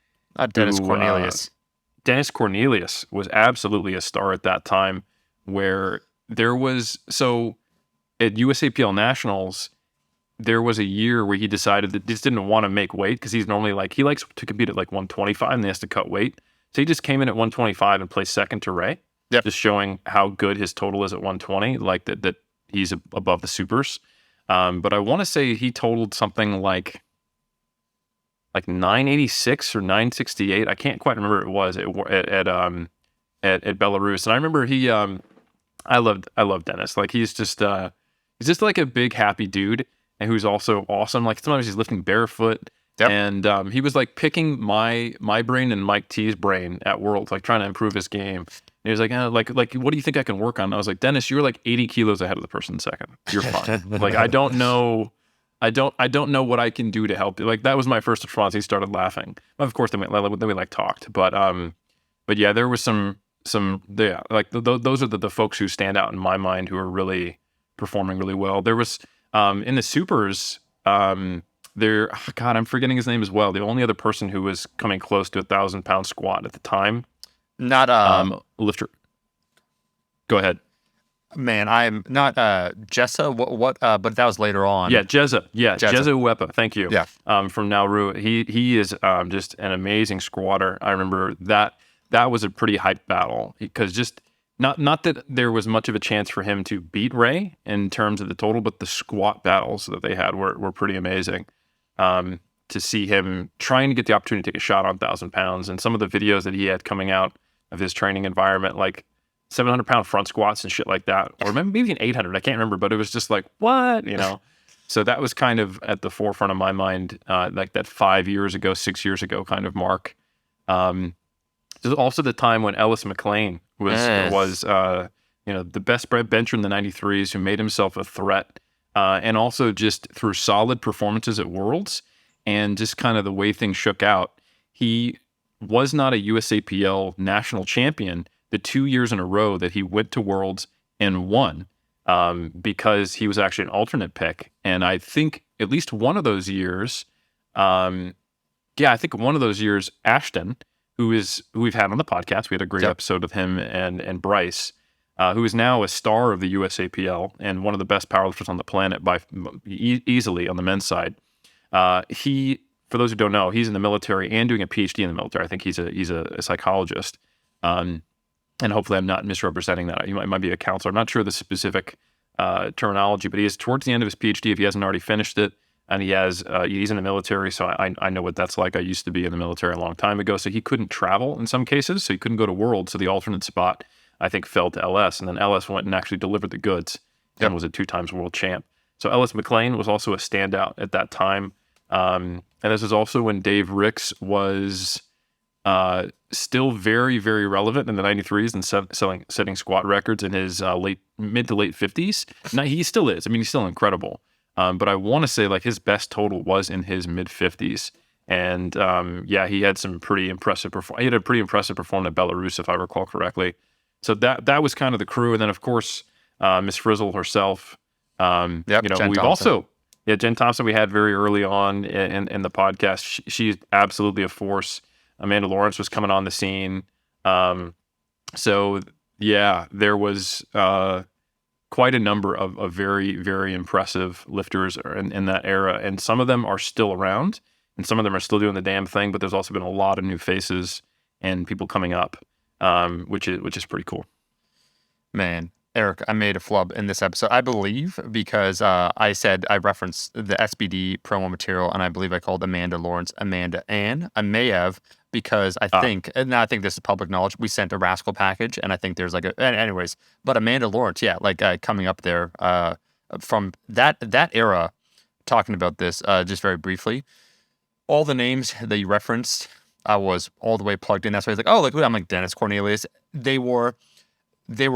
Dennis Cornelius. Dennis Cornelius was absolutely a star at that time, where there was, so at USAPL Nationals, there was a year where he decided that he just didn't want to make weight, because he's normally he likes to compete at like 125 and he has to cut weight. So he just came in at 125 and placed second to Ray, just showing how good his total is at 120, like that he's above the supers. But I want to say he totaled something like 986 or 968. I can't quite remember what it was at Belarus. And I remember I love Dennis. Like he's just like a big happy dude, and who's also awesome. Like sometimes he's lifting barefoot. And he was like picking my brain and Mike T's brain at Worlds, like trying to improve his game. And he was like, like, what do you think I can work on? And I was like, Dennis, you're like 80 kilos ahead of the person second. You're fine. Like, I don't know what I can do to help you. Like, that was my first response. He started laughing. Of course, then we talked. But yeah, there was those are the folks who stand out in my mind who are really performing really well. There was in the supers. I'm forgetting his name as well. The only other person who was coming close to 1,000-pound squat at the time. Not lifter. Go ahead. Man, I'm not Jessa. But that was later on. Yeah, Jeza. Yeah, Jeza Uwepa. Thank you. Yeah. From Nauru. He is just an amazing squatter. I remember that was a pretty hype battle, because just not that there was much of a chance for him to beat Ray in terms of the total, but the squat battles that they had were pretty amazing. To see him trying to get the opportunity to take a shot on 1,000 pounds, and some of the videos that he had coming out of his training environment, like 700-pound front squats and shit like that, or maybe even 800. I can't remember, but it was just like, what, So that was kind of at the forefront of my mind, like that 6 years ago kind of mark. This is also the time when Ellis McLean was the best bencher in the 93s, who made himself a threat, and also just through solid performances at Worlds and just kind of the way things shook out. He was not a USAPL national champion the 2 years in a row that he went to Worlds and won, because he was actually an alternate pick. And I think at least one of those years, Ashton, who we've had on the podcast, we had a great episode with him and Bryce, who is now a star of the USAPL and one of the best powerlifters on the planet by easily on the men's side. He, for those who don't know, he's in the military and doing a PhD in the military. I think he's a psychologist. And hopefully I'm not misrepresenting that. He might be a counselor. I'm not sure the specific terminology, but he is towards the end of his PhD, if he hasn't already finished it. And he's in the military, so I know what that's like. I used to be in the military a long time ago, so he couldn't travel in some cases, so he couldn't go to Worlds. So the alternate spot, I think, fell to LS, and then LS went and actually delivered the goods and was a 2-time world champ. So Ellis McLean was also a standout at that time. And this is also when Dave Ricks was still very, very relevant in the 93s and setting squat records in his mid to late 50s. Now, he still is. I mean, he's still incredible. But I want to say like his best total was in his mid 50s. And he had some pretty impressive performance. He had a pretty impressive performance at Belarus, if I recall correctly. So that was kind of the crew. And then, of course, Miss Frizzle herself. Jen we've Thompson. also, Jen Thompson, we had very early on in the podcast. She's absolutely a force. Amanda Lawrence was coming on the scene. There was quite a number of very, very impressive lifters in that era. And some of them are still around. and some of them are still doing the damn thing, but there's also been a lot of new faces and people coming up, which is pretty cool. Man, Eric, I made a flub in this episode, I believe, because I referenced the SBD promo material, and I believe I called Amanda Lawrence Amanda Ann. I may have, because I think this is public knowledge, we sent a Rascal package, and I think there's anyways, but Amanda Lawrence, yeah, coming up there from that era, talking about this just very briefly. All the names that you referenced, I was all the way plugged in. That's why I was like, oh, look, I'm like Dennis Cornelius. They were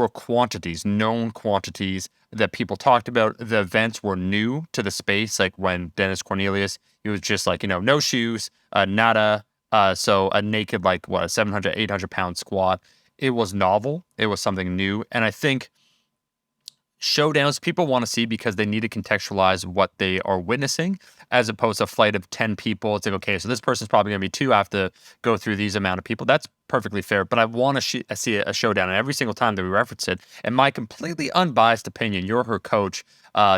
quantities, known quantities that people talked about. The events were new to the space. Like when Dennis Cornelius, he was just like, no shoes, nada. So a naked, like a 700, 800 pound squat. It was novel. It was something new. And I think showdowns people want to see because they need to contextualize what they are witnessing, as opposed to a flight of 10 people. It's like, okay, so this person's probably going to be 2. I have to go through these amount of people. That's perfectly fair, but I want to see a showdown. And every single time that we reference it, in my completely unbiased opinion, you're her coach.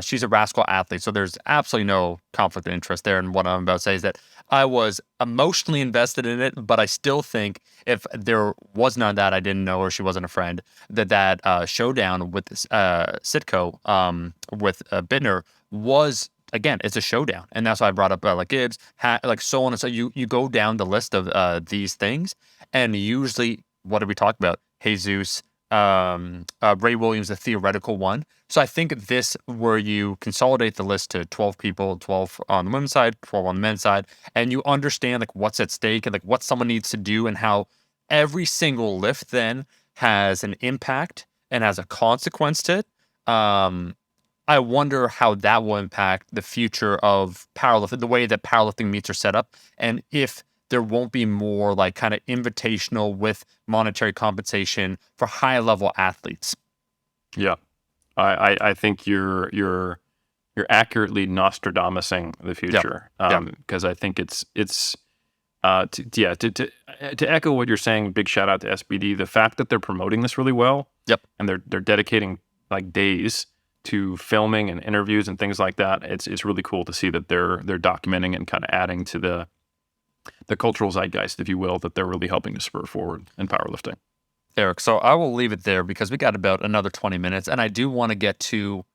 She's a Rascal athlete, so there's absolutely no conflict of interest there. And what I'm about to say is that I was emotionally invested in it, but I still think if there was none of that, I didn't know her, she wasn't a friend, that showdown with Sitco, with Bittner was, again, it's a showdown. And that's why I brought up like Gibbs, like so on. And so you go down the list of these things, and usually, what did we talk about? Jesus, Ray Williams, the theoretical one. So I think this, where you consolidate the list to 12 people, 12 on the women's side, 12 on the men's side, and you understand like what's at stake and like what someone needs to do, and how every single lift then has an impact and has a consequence to it. I wonder how that will impact the future of powerlifting, the way that powerlifting meets are set up, and if there won't be more like kind of invitational with monetary compensation for high level athletes. Yeah, I think you're accurately Nostradamusing the future, because I think it's to echo what you're saying. Big shout out to SBD. The fact that they're promoting this really well, and they're dedicating like days to filming and interviews and things like that. It's really cool to see that they're documenting and kind of adding to the cultural zeitgeist, if you will, that they're really helping to spur forward in powerlifting. Eric, so I will leave it there because we got about another 20 minutes, and I do want to get to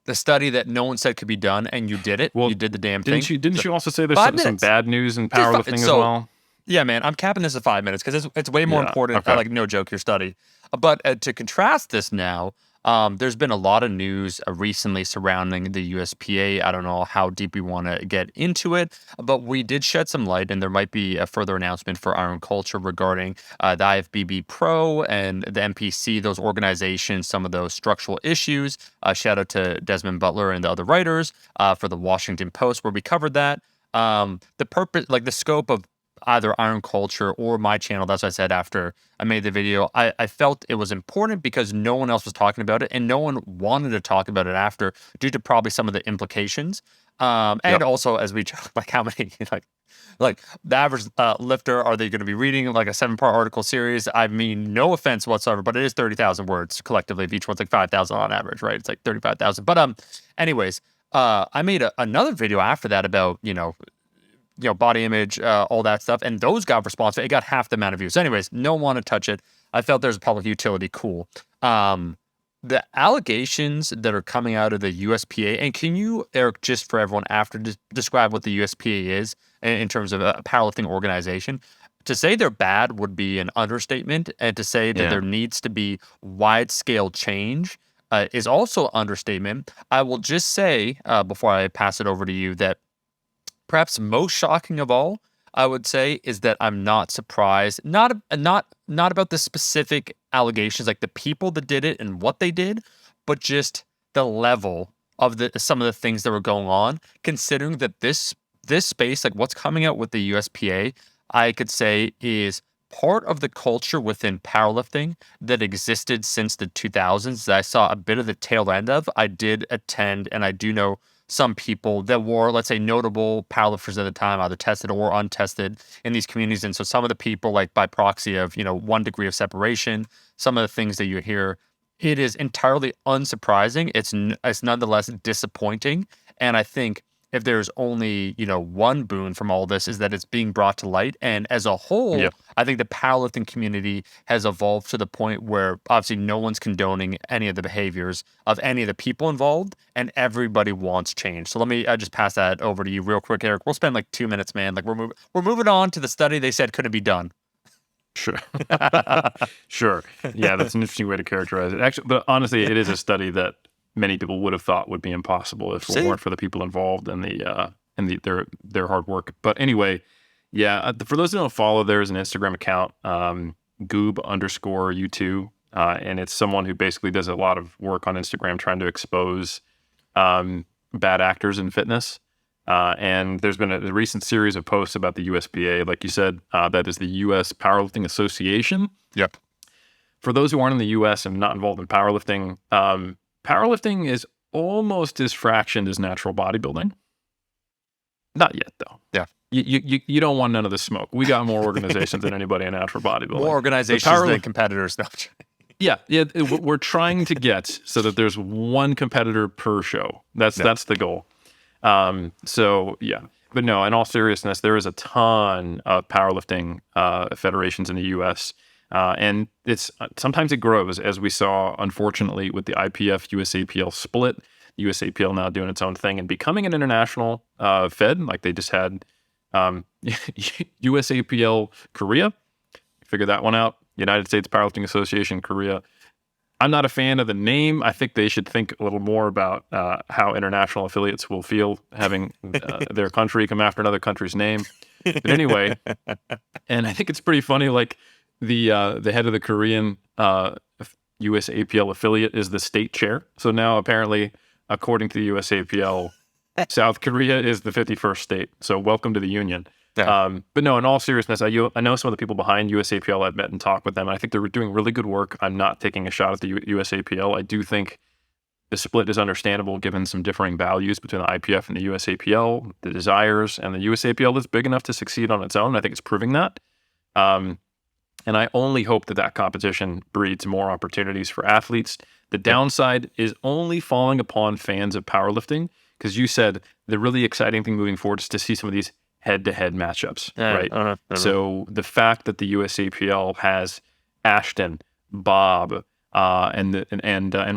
the study that no one said could be done, and you did it. Well, you did the damn thing. Didn't you also say there's some bad news in powerlifting as well? Yeah, man, I'm capping this at 5 minutes because it's way more important. Okay. Like, no joke, your study. But to contrast this now, there's been a lot of news recently surrounding the USPA. I don't know how deep we want to get into it, but we did shed some light, and there might be a further announcement for Iron Culture regarding the IFBB Pro and the MPC, those organizations, some of those structural issues. Shout out to Desmond Butler and the other writers for the Washington Post, where we covered that. The purpose, like the scope of either Iron Culture or my channel, that's what I said after I made the video. I felt it was important because no one else was talking about it, and no one wanted to talk about it after, due to probably some of the implications. And also, as we like, how many like the average lifter, are they going to be reading like a 7-part article series? I mean, no offense whatsoever, but it is 30,000 words collectively. If each one's like 5,000 on average, right? It's like 35,000. But anyways, I made another video after that about body image, all that stuff. And those got response. It got half the amount of views. So anyways, no one wanted to touch it. I felt there's a public utility. Cool. The allegations that are coming out of the USPA, and can you, Eric, just for everyone after, describe what the USPA is in terms of a powerlifting organization? To say they're bad would be an understatement, and to say that there needs to be wide-scale change is also an understatement. I will just say, before I pass it over to you, that perhaps most shocking of all, I would say, is that I'm not surprised, not about the specific allegations, like the people that did it and what they did, but just the level of some of the things that were going on, considering that this space, like what's coming out with the USPA, I could say is part of the culture within powerlifting that existed since the 2000s that I saw a bit of the tail end of. I did attend, and I do know some people that were, let's say, notable powerlifters at the time, either tested or untested in these communities. And so some of the people, like by proxy of, 1 degree of separation, some of the things that you hear, it is entirely unsurprising. It's nonetheless disappointing. And I think if there's only, one boon from all this is that it's being brought to light. And as a Yeah. whole, I think the powerlifting community has evolved to the point where obviously no one's condoning any of the behaviors of any of the people involved, and everybody wants change. So let me just pass that over to you real quick, Eric. We'll spend like 2 minutes, man. Like we're moving on to the study they said couldn't be done. Sure. Sure. Yeah, that's an interesting way to characterize it. Actually, but honestly, it is a study that many people would have thought would be impossible if it weren't for the people involved and their hard work. But anyway, yeah, for those who don't follow, there's an Instagram account, goob_U2, and it's someone who basically does a lot of work on Instagram trying to expose bad actors in fitness. And there's been a recent series of posts about the USPA, like you said, that is the U.S. Powerlifting Association. Yep. For those who aren't in the U.S. and not involved in powerlifting, powerlifting is almost as fractioned as natural bodybuilding. Not yet, though. Yeah. You don't want none of the smoke. We got more organizations than anybody in natural bodybuilding. More organizations than competitors. No. Yeah, we're trying to get so that there's one competitor per show. That's the goal. So yeah, but no, in all seriousness, there is a ton of powerlifting federations in the U.S. And sometimes it grows, as we saw, unfortunately, with the IPF USAPL split. The USAPL now doing its own thing and becoming an international fed, like they just had USAPL Korea. Figure that one out. United States Powerlifting Association Korea. I'm not a fan of the name. I think they should think a little more about how international affiliates will feel having their country come after another country's name. But anyway, and I think it's pretty funny. Like the head of the Korean USAPL affiliate is the state chair. So now apparently, according to the USAPL, South Korea is the 51st state. So welcome to the union. Yeah. But no, in all seriousness, I know some of the people behind USAPL. I've met and talked with them. And I think they're doing really good work. I'm not taking a shot at the USAPL. I do think the split is understandable given some differing values between the IPF and the USAPL, the desires, and the USAPL is big enough to succeed on its own. I think it's proving that. And I only hope that competition breeds more opportunities for athletes. The downside is only falling upon fans of powerlifting, because you said the really exciting thing moving forward is to see some of these head-to-head matchups, right? So the fact that the USAPL has Ashton, Bob, and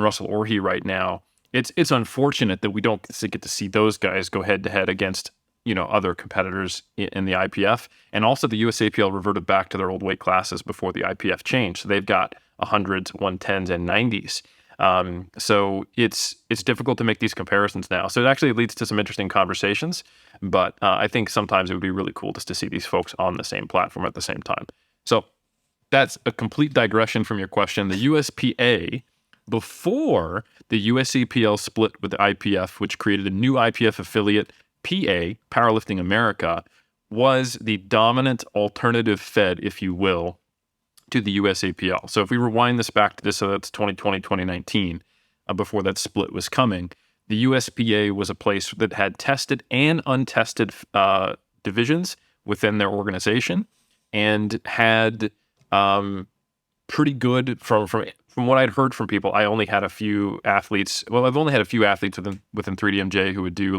Russell Orhe right now, it's unfortunate that we don't get to see those guys go head-to-head against other competitors in the IPF. And also the USAPL reverted back to their old weight classes before the IPF changed. So they've got 100s, 110s, and 90s. So it's difficult to make these comparisons now. So it actually leads to some interesting conversations, but I think sometimes it would be really cool just to see these folks on the same platform at the same time. So that's a complete digression from your question. The USPA, before the USAPL split with the IPF, which created a new IPF affiliate, PA, Powerlifting America, was the dominant alternative fed, if you will, to the USAPL. So if we rewind this back to this, so that's 2020, 2019, before that split was coming, the USPA was a place that had tested and untested divisions within their organization, and had pretty good, from what I'd heard from people. I only had a few athletes. Well, I've only had a few athletes within 3DMJ who would do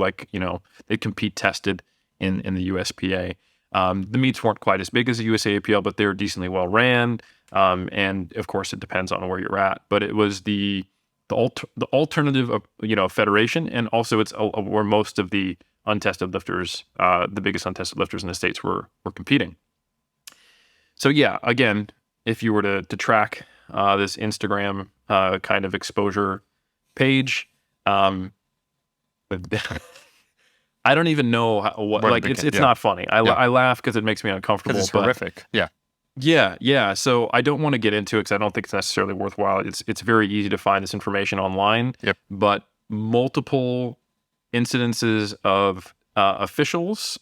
they'd compete tested in the USPA. The meets weren't quite as big as the USAPL, but they were decently well ran. And of course, it depends on where you're at. But it was the alternative of federation, and also it's where most of the untested lifters, the biggest untested lifters in the States, were competing. So yeah, again, if you were to track this Instagram kind of exposure page, I don't even know what it's not funny. I laugh because it makes me uncomfortable. Because it's horrific. Yeah. So I don't want to get into it because I don't think it's necessarily worthwhile. It's very easy to find this information online. Yep. But multiple incidences of officials,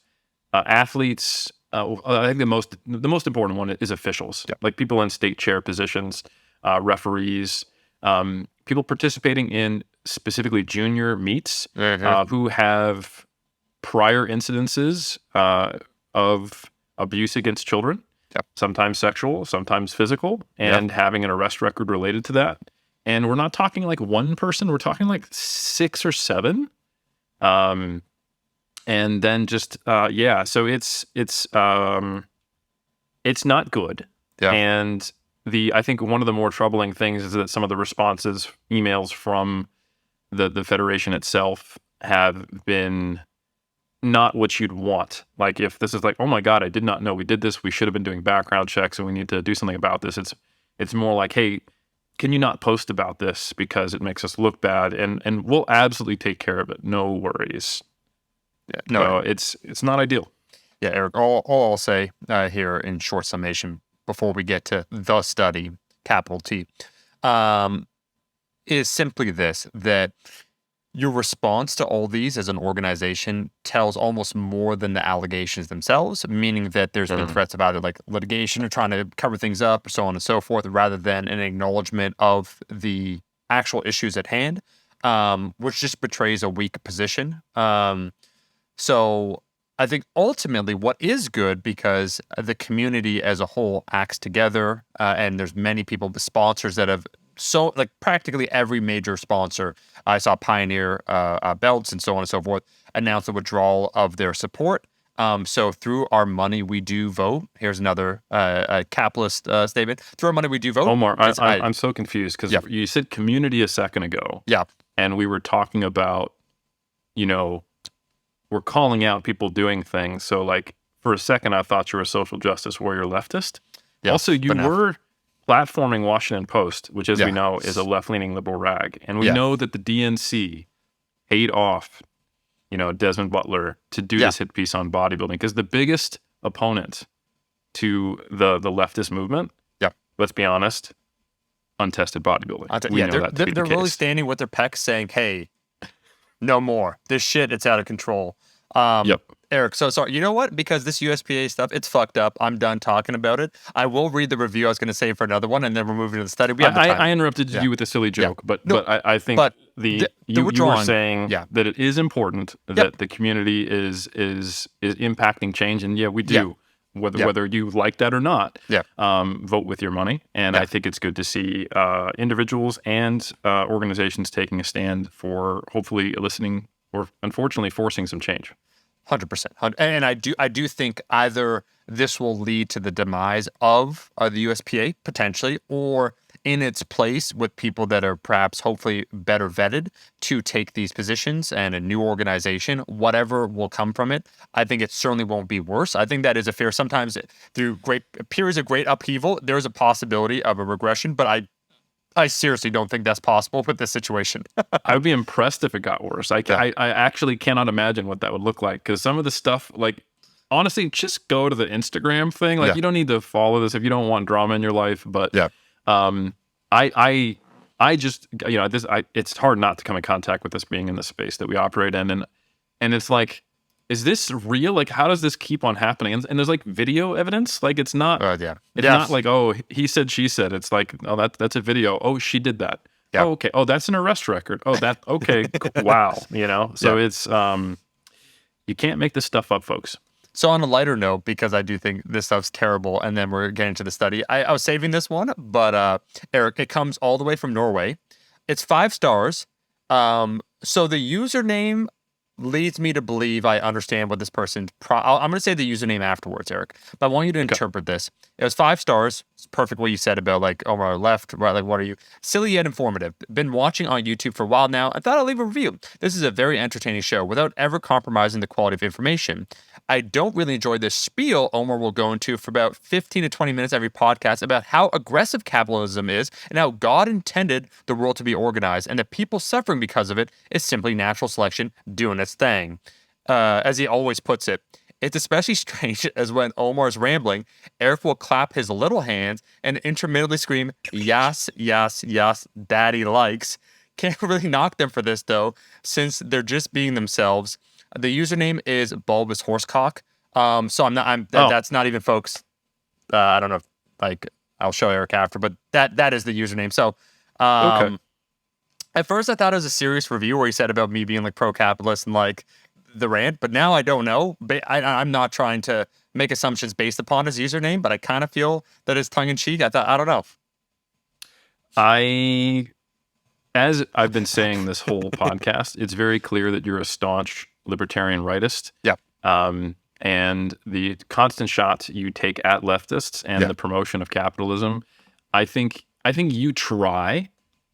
athletes. I think the most important one is officials. Yep. Like people in state chair positions, referees, people participating in specifically junior meets, who have prior incidences of abuse against children, sometimes sexual, sometimes physical, and having an arrest record related to that. And we're not talking like one person, we're talking like 6 or 7. And then just so it's not good. Yeah. And I think one of the more troubling things is that some of the responses, emails from the federation itself have been not what you'd want. Like if this is like, oh my God, I did not know we did this. We should have been doing background checks and we need to do something about this. It's more like, hey, can you not post about this because it makes us look bad? And we'll absolutely take care of it. No worries. Yeah, no, so it's not ideal. Yeah, Eric, all I'll say here in short summation before we get to the study, capital T, is simply this, that your response to all these as an organization tells almost more than the allegations themselves, meaning that there's been threats of either like litigation or trying to cover things up or so on and so forth, rather than an acknowledgement of the actual issues at hand, which just betrays a weak position. So I think ultimately what is good, because the community as a whole acts together, and there's many people, sponsors that have like practically every major sponsor. I saw Pioneer Belts and so on and so forth announce the withdrawal of their support. So through our money, we do vote. Here's another capitalist statement. Through our money, we do vote. Omar, I'm so confused because you said community a second ago. Yeah. And we were talking about, we're calling out people doing things. So like for a second, I thought you were a social justice warrior leftist. Yeah, also, you were platforming Washington Post, which, as we know, is a left-leaning liberal rag. And we know that the DNC paid off, Desmond Butler to do this hit piece on bodybuilding, because the biggest opponent to the leftist movement, let's be honest, untested bodybuilding. They're really standing with their pecs saying, hey, no more. This shit, it's out of control. Eric, so sorry. You know what? Because this USPA stuff, it's fucked up. I'm done talking about it. I will read the review I was going to say for another one, and then we're moving to the study. I interrupted you with a silly joke, but I think you were saying that it is important that the community is impacting change, and we do. Whether you like that or not, vote with your money. And I think it's good to see individuals and organizations taking a stand for hopefully eliciting or unfortunately forcing some change. 100%. And I do think either this will lead to the demise of the USPA potentially, or in its place with people that are perhaps hopefully better vetted to take these positions, and a new organization, whatever will come from it. I think it certainly won't be worse. I think that is a fair, sometimes through great periods of great upheaval, there's a possibility of a regression, but I seriously don't think that's possible with this situation. I would be impressed if it got worse. I actually cannot imagine what that would look like, because some of the stuff, like, honestly, just go to the Instagram thing. Like, you don't need to follow this if you don't want drama in your life. But I just, it's hard not to come in contact with this being in the space that we operate in. And it's like, is this real? Like, how does this keep on happening? And there's like video evidence. Like, it's not, it's not like, oh, he said, she said. It's like, oh, that's a video. Oh, she did that. Yeah. Oh, okay. Oh, that's an arrest record. Oh, okay. Wow. So it's, you can't make this stuff up, folks. So on a lighter note, because I do think this stuff's terrible, and then we're getting to the study, I was saving this one, but Eric, it comes all the way from Norway. It's 5 stars. So the username leads me to believe I understand what this person's I'm going to say the username afterwards, Eric, but I want you to interpret this. It was 5 stars. It's perfect what you said about like, oh, my left, right, like, what are you? Silly yet informative. Been watching on YouTube for a while now. I thought I'd leave a review. This is a very entertaining show without ever compromising the quality of information. I don't really enjoy this spiel Omar will go into for about 15 to 20 minutes every podcast about how aggressive capitalism is and how God intended the world to be organized, and that people suffering because of it is simply natural selection doing its thing. As he always puts it, it's especially strange as when Omar's rambling, Eric will clap his little hands and intermittently scream, yes, yes, yes, daddy likes. Can't really knock them for this, though, since they're just being themselves. The username is bulbous horsecock. So that's not even, folks. I don't know if, like, I'll show Eric after, but that is the username. So, okay. At first I thought it was a serious review where he said about me being like pro-capitalist and like the rant, but now I don't know. I'm not trying to make assumptions based upon his username, but I kind of feel that it's tongue-in-cheek. I don't know. As I've been saying this whole podcast, it's very clear that you're a staunch libertarian rightist. Yeah. And the constant shots you take at leftists and the promotion of capitalism, I think you try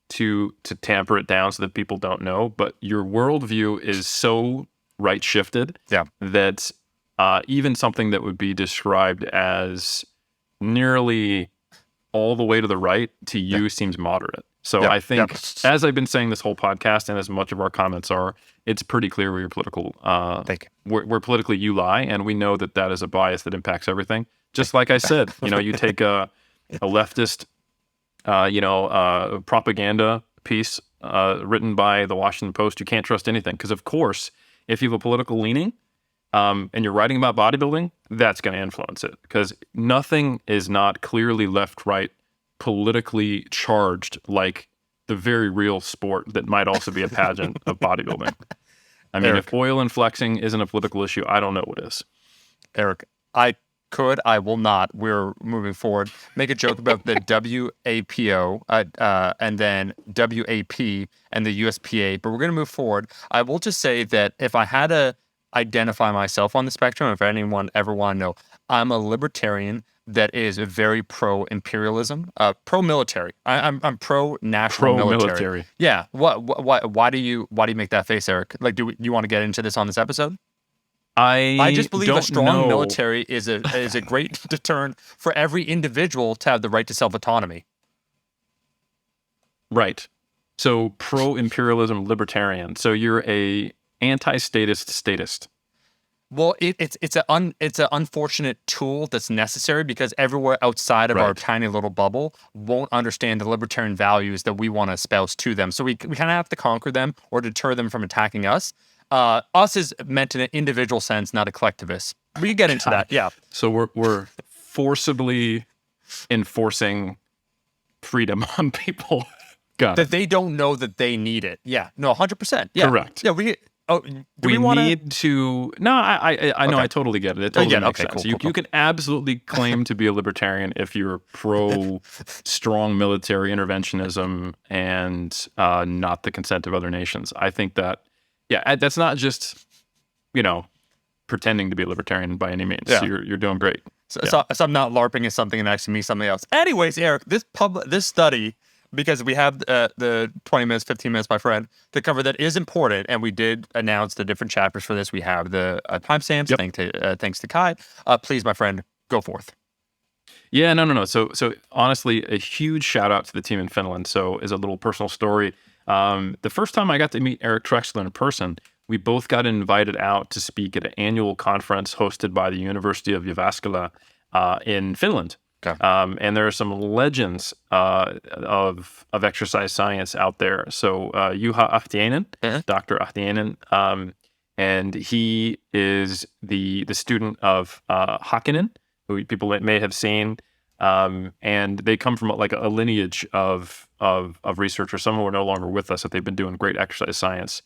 to tamper it down so that people don't know, but your worldview is so right shifted that even something that would be described as nearly all the way to the right to you seems moderate. So I think, as I've been saying this whole podcast, and as much of our comments are, it's pretty clear where your political, where politically you lie, and we know that that is a bias that impacts everything. Just like I said, you take a leftist, propaganda piece written by the Washington Post, you can't trust anything, because of course, if you have a political leaning, and you're writing about bodybuilding, that's going to influence it, because nothing is not clearly left-right politically charged like the very real sport that might also be a pageant of bodybuilding. I mean, Eric, if oil and flexing isn't a political issue, I don't know what is. Eric, I will not. We're moving forward. Make a joke about the WAPO and then WAP and the USPA, but we're going to move forward. I will just say that if I had to identify myself on the spectrum, if anyone ever want to know, I'm a libertarian that is very pro-imperialism, pro-military. I'm pro-national military. Yeah. Why do you make that face, Eric? Like, do you want to get into this on this episode? I just believe a strong military is a great deterrent for every individual to have the right to self-autonomy. Right. So pro-imperialism libertarian. So you're a anti-statist. Well, it's an unfortunate tool that's necessary because everywhere outside of our tiny little bubble won't understand the libertarian values that we want to espouse to them. So we kind of have to conquer them or deter them from attacking us. Us is meant in an individual sense, not a collectivist. We can get into that, yeah. So we're forcibly enforcing freedom on people. That they don't know that they need it. Yeah, no, 100%. Yeah. Correct. Yeah, we need to. No, I know. I totally get it. It totally makes sense. Cool. You can absolutely claim to be a libertarian if you're pro strong military interventionism and not the consent of other nations. I think that, that's not just pretending to be a libertarian by any means. Yeah. You're doing great. So I'm not LARPing as something and actually me something else. Anyways, Eric, this study, because we have the 20 minutes, 15 minutes, my friend, to cover that is important, and we did announce the different chapters for this. We have the timestamps. Yep. Thanks to Kai. Please, my friend, go forth. Yeah, no. So honestly, a huge shout out to the team in Finland. So as a little personal story, the first time I got to meet Eric Trexler in person, we both got invited out to speak at an annual conference hosted by the University of Jyväskylä in Finland. Okay. And there are some legends of exercise science out there. So Juha Ahtiainen, Dr. Ahtiainen, and he is the student of Hakkinen, who people may have seen, and they come from like a lineage of researchers. Some who are no longer with us, but they've been doing great exercise science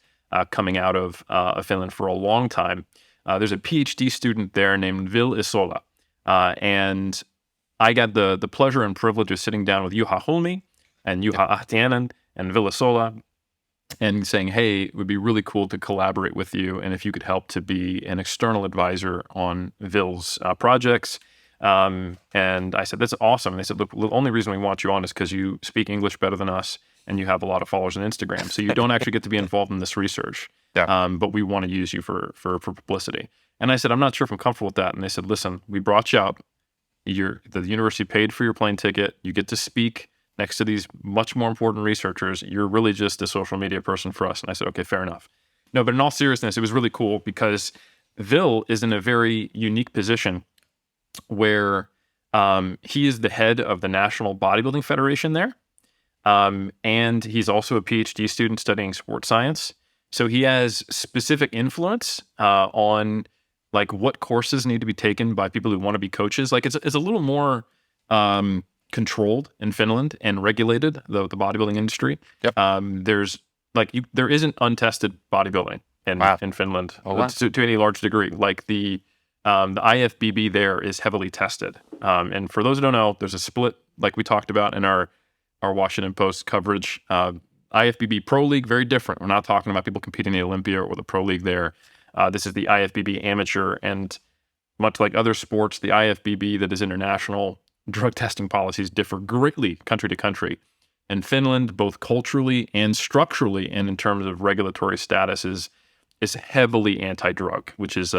coming out of Finland for a long time. There's a PhD student there named Ville Isola, and I got the pleasure and privilege of sitting down with Juha Holmi and Juha Ahtiainen and Ville Isola and saying, hey, it would be really cool to collaborate with you, and if you could help to be an external advisor on Ville's projects. And I said, that's awesome. And they said, look, the only reason we want you on is because you speak English better than us and you have a lot of followers on Instagram. So you don't actually get to be involved in this research, but we want to use you for publicity. And I said, I'm not sure if I'm comfortable with that. And they said, listen, we brought you out. The university paid for your plane ticket. You get to speak next to these much more important researchers. You're really just a social media person for us. And I said, okay, fair enough. No, but in all seriousness, it was really cool because Ville is in a very unique position where he is the head of the National Bodybuilding Federation there. And he's also a PhD student studying sports science. So he has specific influence on like what courses need to be taken by people who want to be coaches. Like it's a little more controlled in Finland and regulated, the bodybuilding industry. Yep. There isn't untested bodybuilding in Finland to any large degree. Like the IFBB there is heavily tested. And for those who don't know, there's a split, like we talked about in our Washington Post coverage. IFBB Pro League, very different. We're not talking about people competing in the Olympia or the Pro League there. This is the IFBB amateur, and much like other sports, the IFBB that is international drug testing policies differ greatly country to country. In Finland, both culturally and structurally, and in terms of regulatory status, is heavily anti-drug, which is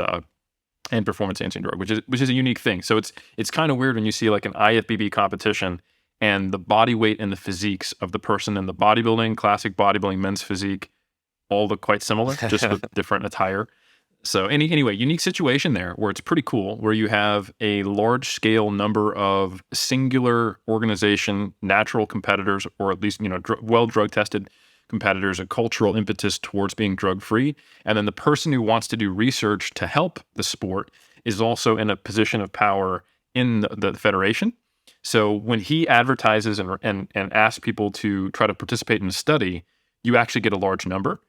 and performance-enhancing drug, which is a unique thing. So it's kind of weird when you see like an IFBB competition and the body weight and the physiques of the person in the bodybuilding, classic bodybuilding men's physique, all look quite similar, just with different attire. So anyway, unique situation there where it's pretty cool, where you have a large scale number of singular organization, natural competitors, or at least, well drug tested competitors, a cultural impetus towards being drug free. And then the person who wants to do research to help the sport is also in a position of power in the federation. So when he advertises and asks people to try to participate in a study, you actually get a large number.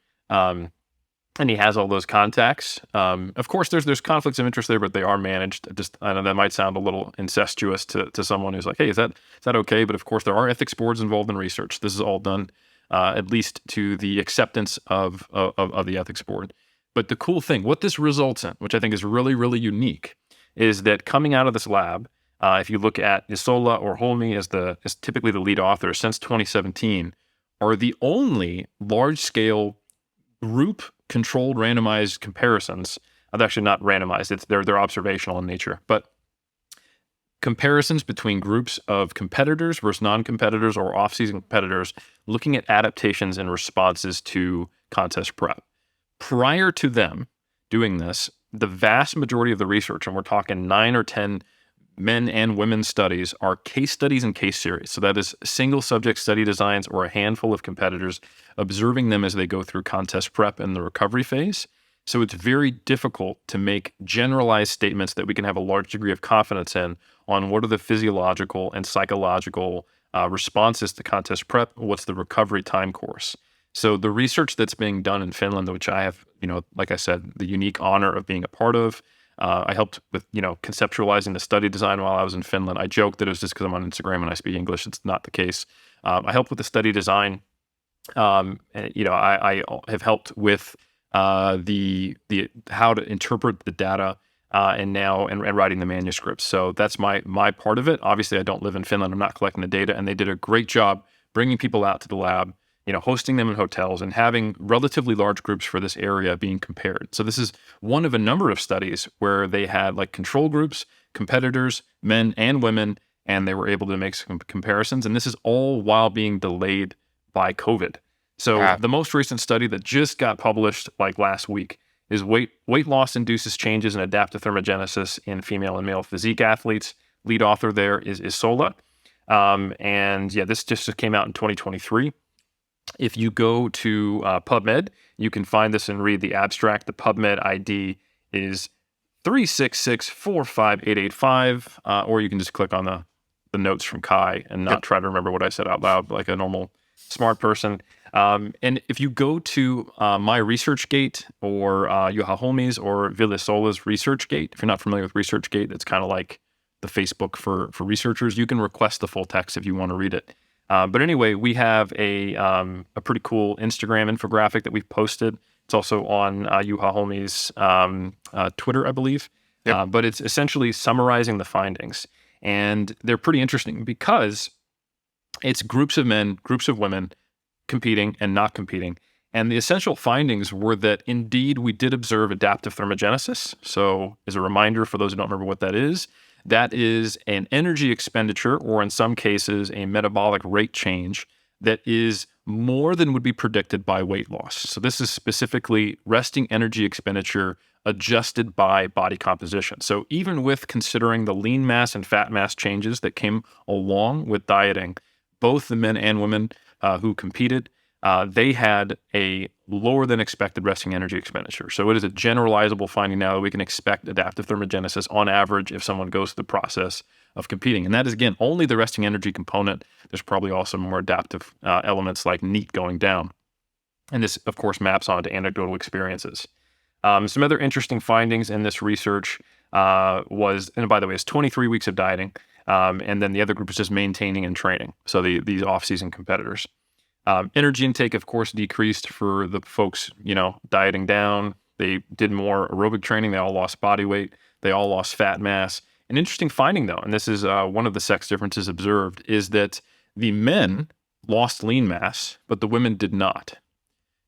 And he has all those contacts. Of course, there's conflicts of interest there, but they are managed. I know that might sound a little incestuous to someone who's like, hey, is that okay? But of course, there are ethics boards involved in research. This is all done at least to the acceptance of the ethics board. But the cool thing, what this results in, which I think is really, really unique, is that coming out of this lab, if you look at Isola or Holmi as typically the lead author since 2017, are the only large-scale group controlled randomized comparisons. They're actually not randomized. They're observational in nature, but comparisons between groups of competitors versus non-competitors or off-season competitors looking at adaptations and responses to contest prep. Prior to them doing this, the vast majority of the research, and we're talking 9 or 10 men and women studies, are case studies and case series. So that is single subject study designs or a handful of competitors, observing them as they go through contest prep and the recovery phase. So it's very difficult to make generalized statements that we can have a large degree of confidence in on what are the physiological and psychological responses to contest prep, what's the recovery time course. So the research that's being done in Finland, which I have, like I said, the unique honor of being a part of, I helped with, conceptualizing the study design while I was in Finland. I joke that it was just because I'm on Instagram and I speak English. It's not the case. I helped with the study design. And, I have helped with the how to interpret the data and writing the manuscripts. So that's my part of it. Obviously, I don't live in Finland. I'm not collecting the data, and they did a great job bringing people out to the lab, hosting them in hotels and having relatively large groups for this area being compared. So this is one of a number of studies where they had like control groups, competitors, men and women, and they were able to make some comparisons. And this is all while being delayed by COVID. So the most recent study that just got published like last week is weight loss induces changes in adaptive thermogenesis in female and male physique athletes. Lead author there is Isola. This just came out in 2023. If you go to PubMed, you can find this and read the abstract. The PubMed ID is 366-45885, or you can just click on the notes from Kai and not try to remember what I said out loud like a normal smart person. And if you go to my ResearchGate or Juha Holmi's or Ville Sola's ResearchGate, if you're not familiar with ResearchGate, it's kind of like the Facebook for researchers. You can request the full text if you want to read it. But anyway, we have a pretty cool Instagram infographic that we've posted. It's also on Juha Holmi's Twitter, I believe. Yep. But it's essentially summarizing the findings. And they're pretty interesting because it's groups of men, groups of women competing and not competing. And the essential findings were that indeed we did observe adaptive thermogenesis. So as a reminder for those who don't remember what that is an energy expenditure, or in some cases, a metabolic rate change that is more than would be predicted by weight loss. So this is specifically resting energy expenditure adjusted by body composition. So even with considering the lean mass and fat mass changes that came along with dieting, both the men and women who competed, they had a lower than expected resting energy expenditure. So it is a generalizable finding now that we can expect adaptive thermogenesis on average if someone goes through the process of competing. And that is, again, only the resting energy component. There's probably also more adaptive elements like NEAT going down. And this, of course, maps onto anecdotal experiences. Some other interesting findings in this research was, and by the way, it's 23 weeks of dieting. And then the other group is just maintaining and training. So these off-season competitors. Energy intake, of course, decreased for the folks, dieting down. They did more aerobic training. They all lost body weight. They all lost fat mass. An interesting finding, though, and this is one of the sex differences observed, is that the men lost lean mass, but the women did not.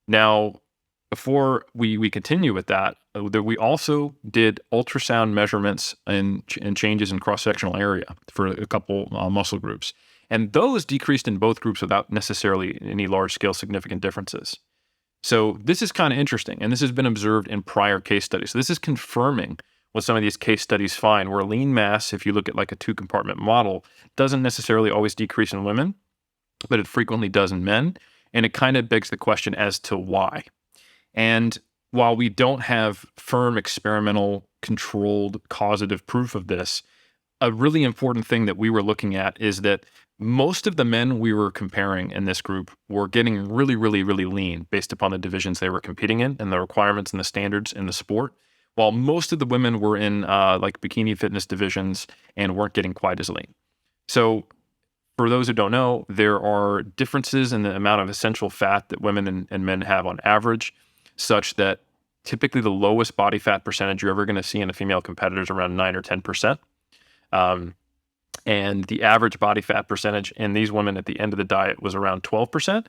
Now, before we continue with that, we also did ultrasound measurements and changes in cross-sectional area for a couple muscle groups. And those decreased in both groups without necessarily any large-scale significant differences. So this is kind of interesting, and this has been observed in prior case studies. So this is confirming what some of these case studies find, where lean mass, if you look at like a 2-compartment model, doesn't necessarily always decrease in women, but it frequently does in men. And it kind of begs the question as to why. And while we don't have firm experimental controlled causative proof of this, a really important thing that we were looking at is that most of the men we were comparing in this group were getting really, really, really lean based upon the divisions they were competing in and the requirements and the standards in the sport, while most of the women were in like bikini fitness divisions and weren't getting quite as lean. So for those who don't know, there are differences in the amount of essential fat that women and men have on average, such that typically the lowest body fat percentage you're ever going to see in a female competitor is around 9 or 10%. And the average body fat percentage in these women at the end of the diet was around 12%,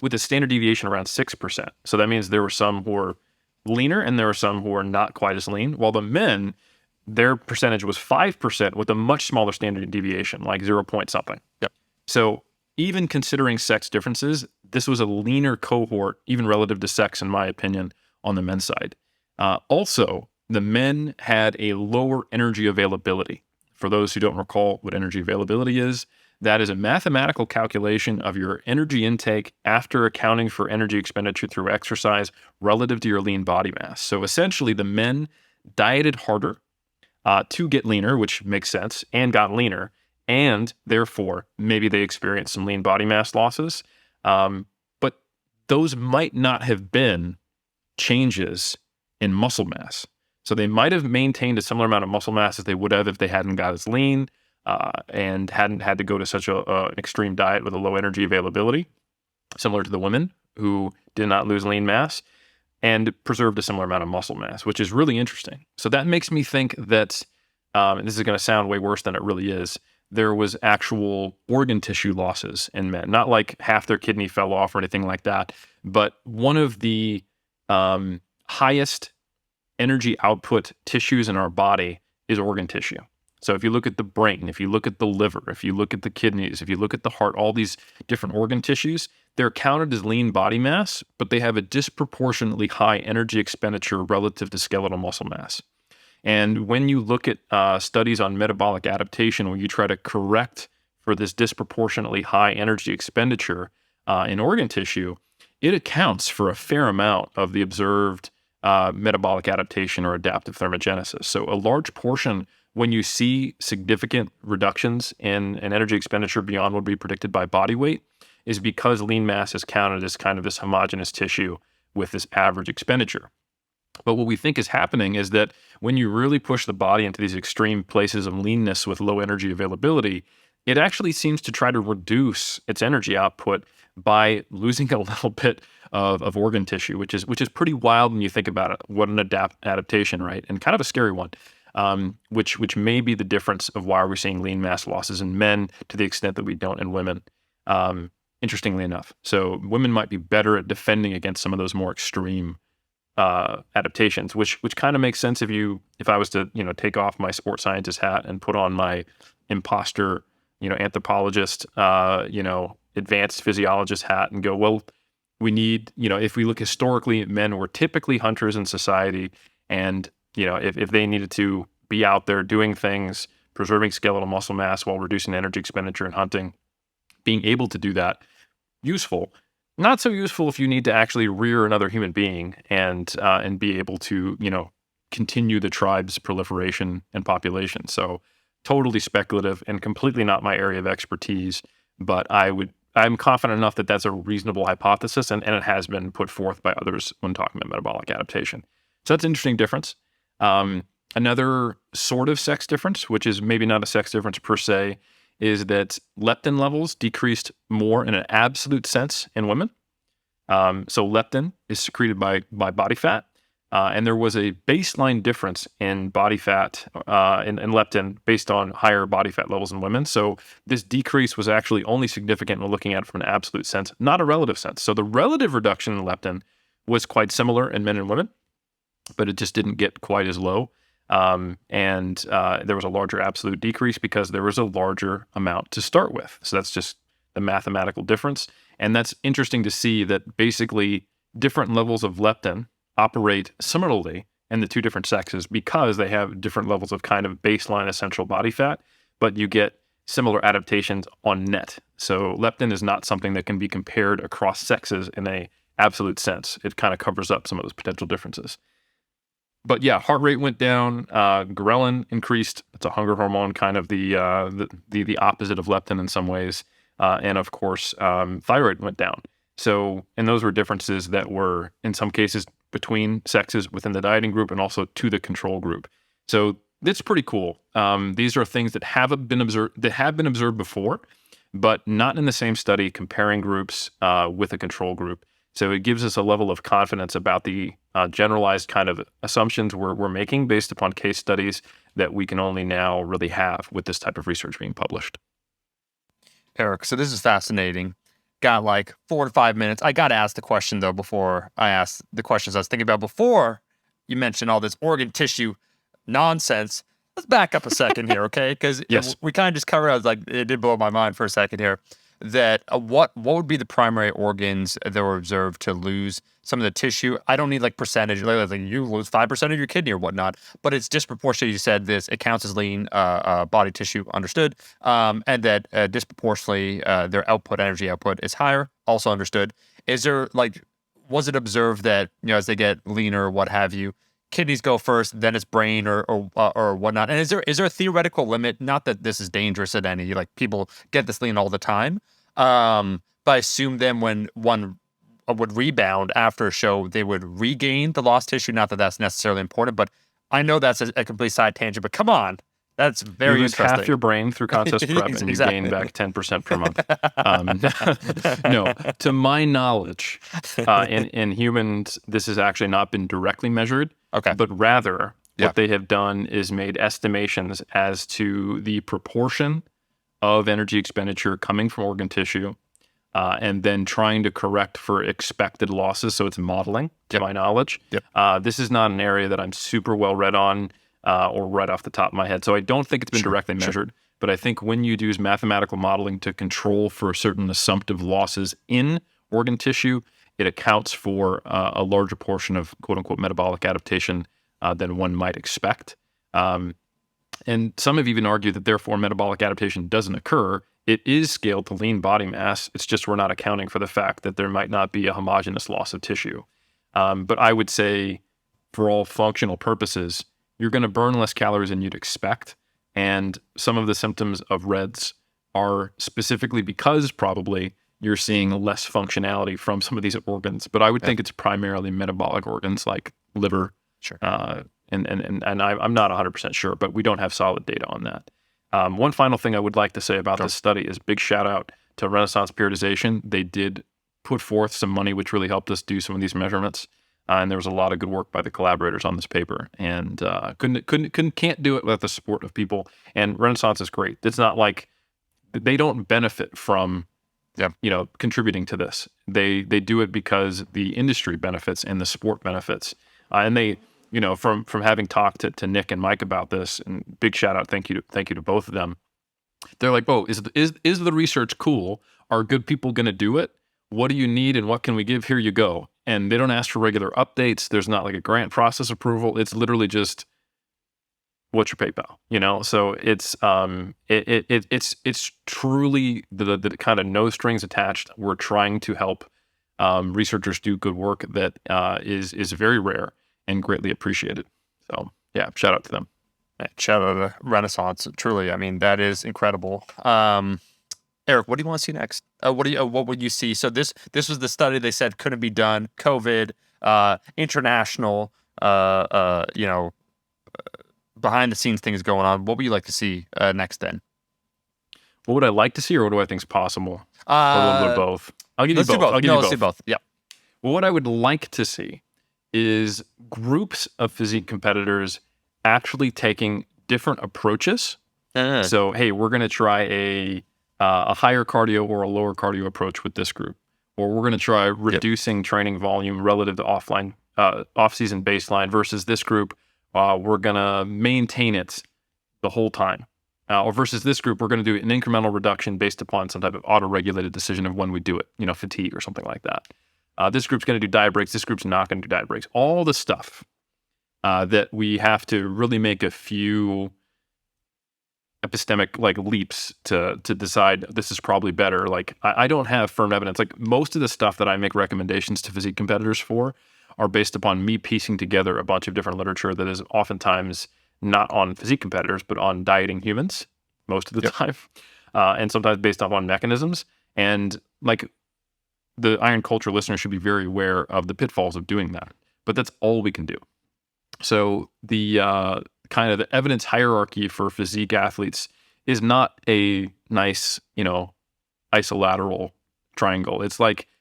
with a standard deviation around 6%. So that means there were some who were leaner and there were some who were not quite as lean, while the men, their percentage was 5% with a much smaller standard deviation, like 0 point something. Yep. So even considering sex differences, this was a leaner cohort, even relative to sex, in my opinion, on the men's side. Also, the men had a lower energy availability. For those who don't recall what energy availability is, that is a mathematical calculation of your energy intake after accounting for energy expenditure through exercise relative to your lean body mass. So essentially, the men dieted harder to get leaner, which makes sense, and got leaner, and therefore maybe they experienced some lean body mass losses. But those might not have been changes in muscle mass. So they might have maintained a similar amount of muscle mass as they would have if they hadn't got as lean and hadn't had to go to such an extreme diet with a low energy availability, similar to the women who did not lose lean mass and preserved a similar amount of muscle mass, which is really interesting. So that makes me think that, and this is going to sound way worse than it really is, there was actual organ tissue losses in men. Not like half their kidney fell off or anything like that, but one of the highest energy output tissues in our body is organ tissue. So if you look at the brain, if you look at the liver, if you look at the kidneys, if you look at the heart, all these different organ tissues, they're counted as lean body mass, but they have a disproportionately high energy expenditure relative to skeletal muscle mass. And when you look at studies on metabolic adaptation, where you try to correct for this disproportionately high energy expenditure in organ tissue, it accounts for a fair amount of the observed metabolic adaptation or adaptive thermogenesis. So a large portion, when you see significant reductions in energy expenditure beyond what would be predicted by body weight, is because lean mass is counted as kind of this homogeneous tissue with this average expenditure. But what we think is happening is that when you really push the body into these extreme places of leanness with low energy availability, it actually seems to try to reduce its energy output by losing a little bit of organ tissue, which is pretty wild when you think about it. What an adaptation, right? And kind of a scary one, which may be the difference of why we're seeing lean mass losses in men to the extent that we don't in women. Interestingly enough, so women might be better at defending against some of those more extreme adaptations, which kind of makes sense if I was to take off my sports scientist hat and put on my imposter anthropologist advanced physiologist hat and go, well, we need, if we look historically, men were typically hunters in society, and if they needed to be out there doing things, preserving skeletal muscle mass while reducing energy expenditure in hunting, being able to do that, useful. Not so useful if you need to actually rear another human being and be able to, continue the tribe's proliferation and population. So totally speculative and completely not my area of expertise, but I'm confident enough that that's a reasonable hypothesis, and it has been put forth by others when talking about metabolic adaptation. So that's an interesting difference. Another sort of sex difference, which is maybe not a sex difference per se, is that leptin levels decreased more in an absolute sense in women. So leptin is secreted by body fat. And there was a baseline difference in body fat and leptin based on higher body fat levels in women. So this decrease was actually only significant when looking at it from an absolute sense, not a relative sense. So the relative reduction in leptin was quite similar in men and women, but it just didn't get quite as low. And there was a larger absolute decrease because there was a larger amount to start with. So that's just the mathematical difference. And that's interesting to see that basically different levels of leptin operate similarly in the two different sexes because they have different levels of kind of baseline essential body fat, but you get similar adaptations on net. So leptin is not something that can be compared across sexes in a absolute sense. It kind of covers up some of those potential differences. But yeah, heart rate went down. Ghrelin increased. It's a hunger hormone, kind of the opposite of leptin in some ways. And of course, thyroid went down. So, and those were differences that were in some cases between sexes within the dieting group and also to the control group. So that's pretty cool. These are things that have been observed before, but not in the same study comparing groups with a control group. So it gives us a level of confidence about the generalized kind of assumptions we're making based upon case studies that we can only now really have with this type of research being published. Eric, so this is fascinating. Got like 4 to 5 minutes. I got to ask the question, though, before I ask the questions I was thinking about before you mentioned all this organ tissue nonsense. Let's back up a second here, okay? Because yes, we kind of just covered, I was like, it did blow my mind for a second here, that what would be the primary organs that were observed to lose some of the tissue? I don't need like percentage, like you lose 5% of your kidney or whatnot, but it's disproportionate. You said this, it counts as lean body tissue, understood, and that disproportionately their energy output is higher, also understood. Is there like, was it observed that, as they get leaner, what have you, kidneys go first, then it's brain or whatnot? And is there a theoretical limit? Not that this is dangerous at any, like people get this lean all the time. But I assume then when one would rebound after a show, they would regain the lost tissue. Not that that's necessarily important, but I know that's a complete side tangent, but come on. That's very you lose interesting. half your brain through contest prep and you gain back 10% per month. No, to my knowledge, in humans, this has actually not been directly measured. Okay. But rather, what they have done is made estimations as to the proportion of energy expenditure coming from organ tissue, and then trying to correct for expected losses. So it's modeling, to my knowledge. This is not an area that I'm super well read on or right off the top of my head. So I don't think it's been directly measured. But I think when you use mathematical modeling to control for certain assumptive losses in organ tissue, it accounts for a larger portion of quote-unquote metabolic adaptation than one might expect. And some have even argued that therefore metabolic adaptation doesn't occur. It is scaled to lean body mass. It's just we're not accounting for the fact that there might not be a homogeneous loss of tissue. But I would say for all functional purposes, you're going to burn less calories than you'd expect. And some of the symptoms of REDS are specifically because probably you're seeing less functionality from some of these organs. But I would think it's primarily metabolic organs like liver. And I'm not 100% sure, but we don't have solid data on that. One final thing I would like to say about this study is big shout out to Renaissance Periodization. They did put forth some money, which really helped us do some of these measurements. And there was a lot of good work by the collaborators on this paper, and can't do it without the support of people. And Renaissance is great. It's not like they don't benefit from, contributing to this. They do it because the industry benefits and the sport benefits. And they, from having talked to Nick and Mike about this, and big shout out, thank you to both of them. They're like, "Bo, is the research cool? Are good people going to do it? What do you need and what can we give? Here you go." And they don't ask for regular updates. There's not like a grant process approval. It's literally just, what's your PayPal? So it's truly the kind of no strings attached. We're trying to help researchers do good work that is very rare and greatly appreciated. So yeah, shout out to them. Shout out to Renaissance. Truly, I mean, that is incredible. Eric, what do you want to see next? What would you see? So this was the study they said couldn't be done. COVID, international, behind the scenes things going on. What would you like to see next then? What would I like to see, or what do I think is possible? Or a little bit of both. I'll give you both. Let's do both. Yeah. Well, what I would like to see is groups of physique competitors actually taking different approaches. So, hey, we're going to try a higher cardio or a lower cardio approach with this group, or we're going to try reducing training volume relative to off-season baseline versus this group. We're going to maintain it the whole time. Or versus this group, we're going to do an incremental reduction based upon some type of auto-regulated decision of when we do it, fatigue or something like that. This group's going to do diet breaks. This group's not going to do diet breaks. All the stuff that we have to really make a few epistemic leaps to decide this is probably better. I don't have firm evidence. Most of the stuff that I make recommendations to physique competitors for are based upon me piecing together a bunch of different literature that is oftentimes not on physique competitors, but on dieting humans most of the time. And sometimes based upon mechanisms. And the Iron Culture listener should be very aware of the pitfalls of doing that. But that's all we can do. So the kind of the evidence hierarchy for physique athletes is not a nice, isolateral triangle. It's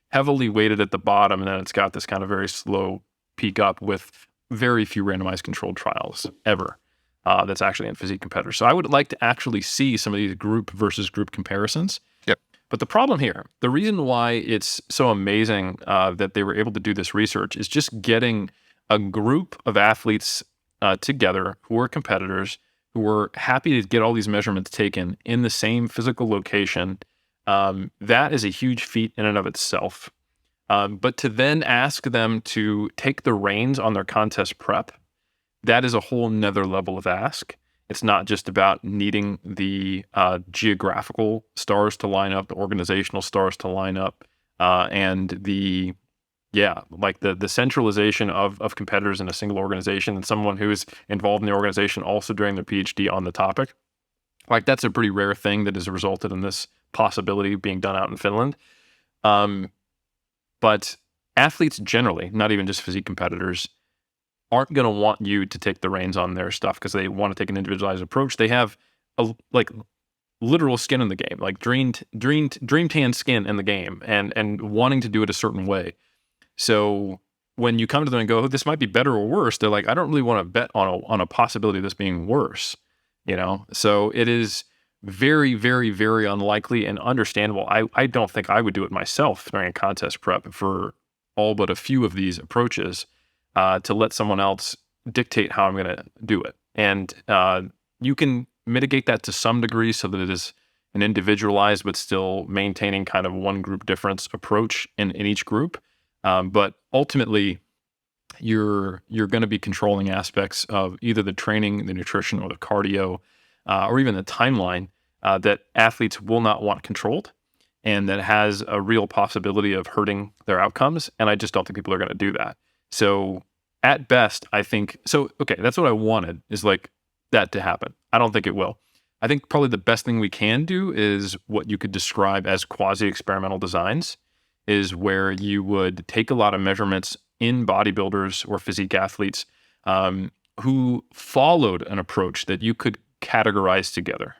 heavily weighted at the bottom, and then it's got this kind of very slow peak up with very few randomized controlled trials ever that's actually in physique competitors. So I would like to actually see some of these group versus group comparisons. Yep. But the problem here, the reason why it's so amazing that they were able to do this research is just getting a group of athletes together who are competitors, who were happy to get all these measurements taken in the same physical location. That is a huge feat in and of itself. But to then ask them to take the reins on their contest prep, that is a whole nother level of ask. It's not just about needing the geographical stars to line up, the organizational stars to line up, and the centralization of competitors in a single organization and someone who is involved in the organization also doing their PhD on the topic. That's a pretty rare thing that has resulted in this possibility being done out in Finland. But athletes generally, not even just physique competitors, aren't going to want you to take the reins on their stuff because they want to take an individualized approach. They have a literal skin in the game, dream tan skin in the game, and wanting to do it a certain way. So when you come to them and go, oh, this might be better or worse, they're like, I don't really want to bet on a possibility of this being worse, So it is very, very, very unlikely and understandable. I don't think I would do it myself during a contest prep for all but a few of these approaches to let someone else dictate how I'm going to do it. And you can mitigate that to some degree so that it is an individualized but still maintaining kind of one group difference approach in each group. But ultimately, you're going to be controlling aspects of either the training, the nutrition, or the cardio, or even the timeline that athletes will not want controlled, and that has a real possibility of hurting their outcomes. And I just don't think people are going to do that. So at best, I think, okay, that's what I wanted, is that to happen. I don't think it will. I think probably the best thing we can do is what you could describe as quasi-experimental designs, is where you would take a lot of measurements in bodybuilders or physique athletes who followed an approach that you could categorize together.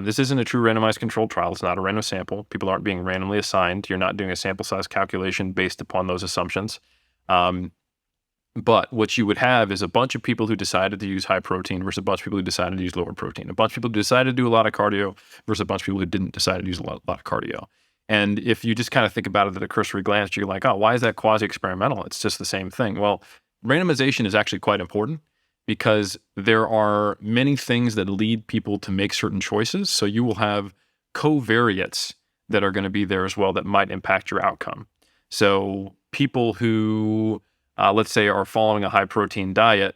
This isn't a true randomized controlled trial. It's not a random sample. People aren't being randomly assigned. You're not doing a sample size calculation based upon those assumptions. But what you would have is a bunch of people who decided to use high protein versus a bunch of people who decided to use lower protein. A bunch of people who decided to do a lot of cardio versus a bunch of people who didn't decide to use a lot of cardio. And if you just kind of think about it at a cursory glance, you're like, oh, why is that quasi-experimental? It's just the same thing. Well, randomization is actually quite important because there are many things that lead people to make certain choices. So you will have covariates that are going to be there as well that might impact your outcome. So people who, let's say, are following a high-protein diet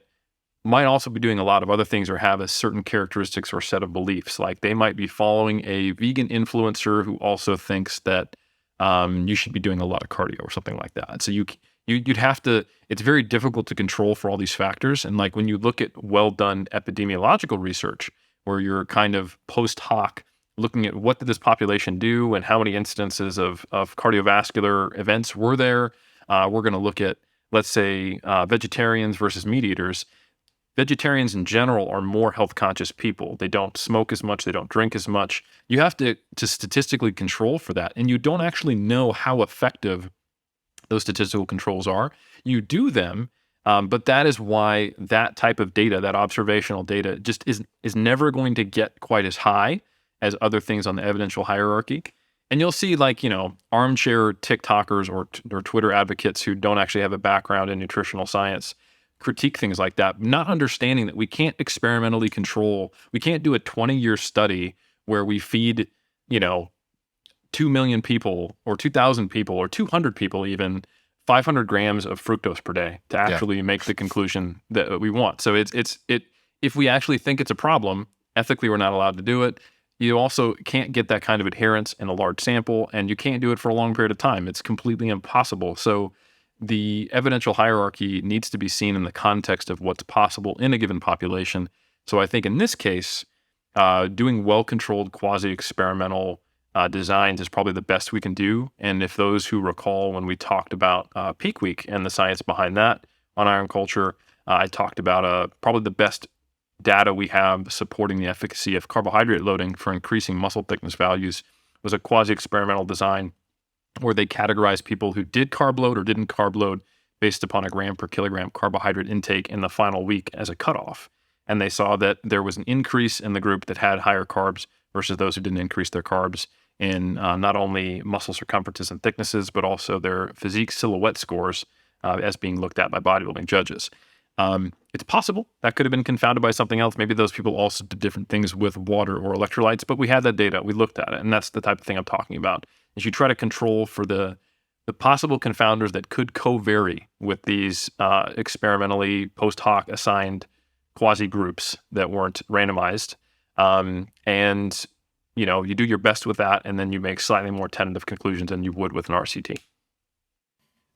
might also be doing a lot of other things or have a certain characteristics or set of beliefs. Like they might be following a vegan influencer who also thinks that you should be doing a lot of cardio or something like that. So you'd have to, it's very difficult to control for all these factors. And when you look at well-done epidemiological research, where you're kind of post hoc looking at what did this population do and how many instances of cardiovascular events were there, we're going to look at, let's say, vegetarians versus meat eaters. Vegetarians in general are more health conscious people. They don't smoke as much. They don't drink as much. You have to statistically control for that. And you don't actually know how effective those statistical controls are. You do them, but that is why that type of data, that observational data, just is never going to get quite as high as other things on the evidential hierarchy. And you'll see, like, armchair TikTokers or Twitter advocates who don't actually have a background in nutritional science critique things like that, not understanding that we can't experimentally control. We can't do a 20-year study where we feed, 2 million people or 2,000 people or 200 people even 500 grams of fructose per day to actually make the conclusion that we want. So if we actually think it's a problem, ethically we're not allowed to do it. You also can't get that kind of adherence in a large sample, and you can't do it for a long period of time. It's completely impossible. So the evidential hierarchy needs to be seen in the context of what's possible in a given population. So I think in this case, doing well-controlled quasi-experimental designs is probably the best we can do. And if those who recall when we talked about Peak Week and the science behind that on iron culture, I talked about probably the best data we have supporting the efficacy of carbohydrate loading for increasing muscle thickness values was a quasi-experimental design where they categorized people who did carb load or didn't carb load based upon a gram per kilogram carbohydrate intake in the final week as a cutoff. And they saw that there was an increase in the group that had higher carbs versus those who didn't increase their carbs in not only muscle circumferences and thicknesses, but also their physique silhouette scores as being looked at by bodybuilding judges. It's possible that could have been confounded by something else. Maybe those people also did different things with water or electrolytes, but we had that data. We looked at it, and that's the type of thing I'm talking about. Is you try to control for the possible confounders that could co-vary with these experimentally post hoc assigned quasi groups that weren't randomized, and you do your best with that, and then you make slightly more tentative conclusions than you would with an RCT.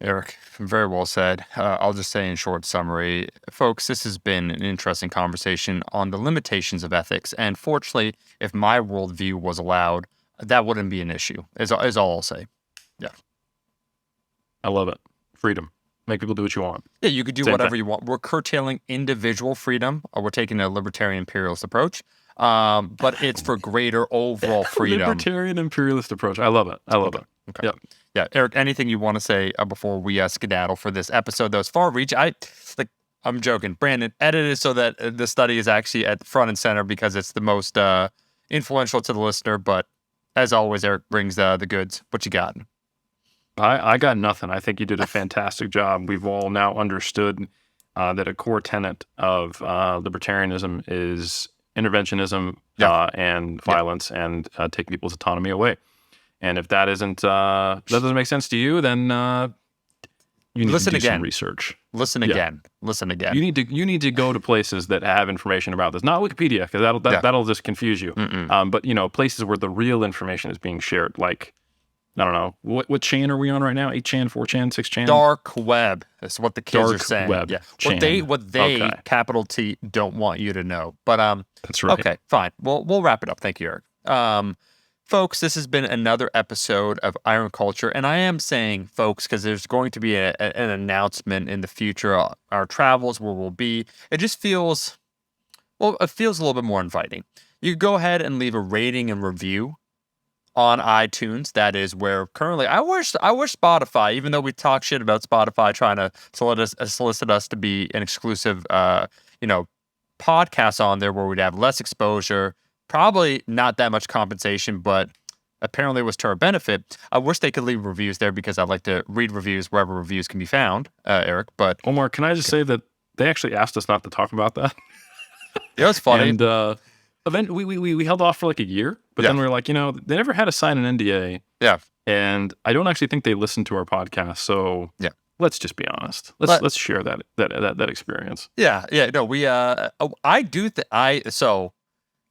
Eric, very well said. I'll just say in short summary, folks, this has been an interesting conversation on the limitations of ethics. And fortunately, if my worldview was allowed, that wouldn't be an issue, is all I'll say. Yeah. I love it. Freedom. Make people do what you want. Yeah, you could do whatever you want. We're curtailing individual freedom, or we're taking a libertarian imperialist approach. But it's for greater overall freedom. Libertarian imperialist approach. I love it. I love it. Okay. Yep. Yeah, Eric, anything you want to say before we skedaddle for this episode that was far reach? I'm joking. Brandon, edit it so that the study is actually at the front and center because it's the most influential to the listener. But as always, Eric brings the goods. What you got? I got nothing. I think you did a fantastic job. We've all now understood that a core tenet of libertarianism is interventionism and violence and taking people's autonomy away. And if that doesn't make sense to you, then you need to do some research. Listen again. You need to go to places that have information about this, not Wikipedia, because that'll just confuse you. But places where the real information is being shared, like I don't know what chain are we on right now? 8chan, 4chan, 6chan. Dark web. That's what the kids are saying. Web. Yeah. What they capital T don't want you to know. But that's right. Okay, fine. We'll wrap it up. Thank you, Eric. Folks, this has been another episode of Iron Culture, and I am saying, folks, because there's going to be an announcement in the future, our travels, where we'll be. It just feels, it feels a little bit more inviting. You go ahead and leave a rating and review on iTunes. That is where currently, I wish Spotify, even though we talk shit about Spotify trying to solicit us to be an exclusive, podcast on there where we'd have less exposure. Probably not that much compensation, but apparently it was to our benefit. I wish they could leave reviews there because I like to read reviews wherever reviews can be found, Eric. But Omar, can I just say that they actually asked us not to talk about that? Yeah, it was funny. And eventually we held off for like a year, but then we were like, they never had to sign an NDA. Yeah. And I don't actually think they listened to our podcast. So yeah. Let's just be honest. Let's share that experience. Yeah. No, we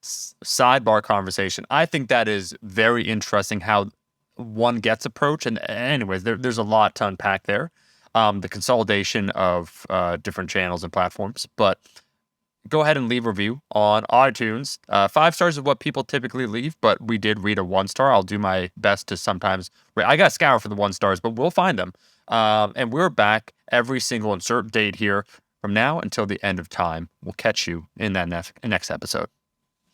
sidebar conversation. I think that is very interesting how one gets approached. And anyways, there's a lot to unpack there. The consolidation of different channels and platforms. But go ahead and leave a review on iTunes. 5 stars is what people typically leave, but we did read a 1-star. I'll do my best to sometimes. I got to scour for the 1 stars, but we'll find them. And we're back every single insert date here from now until the end of time. We'll catch you in that next episode.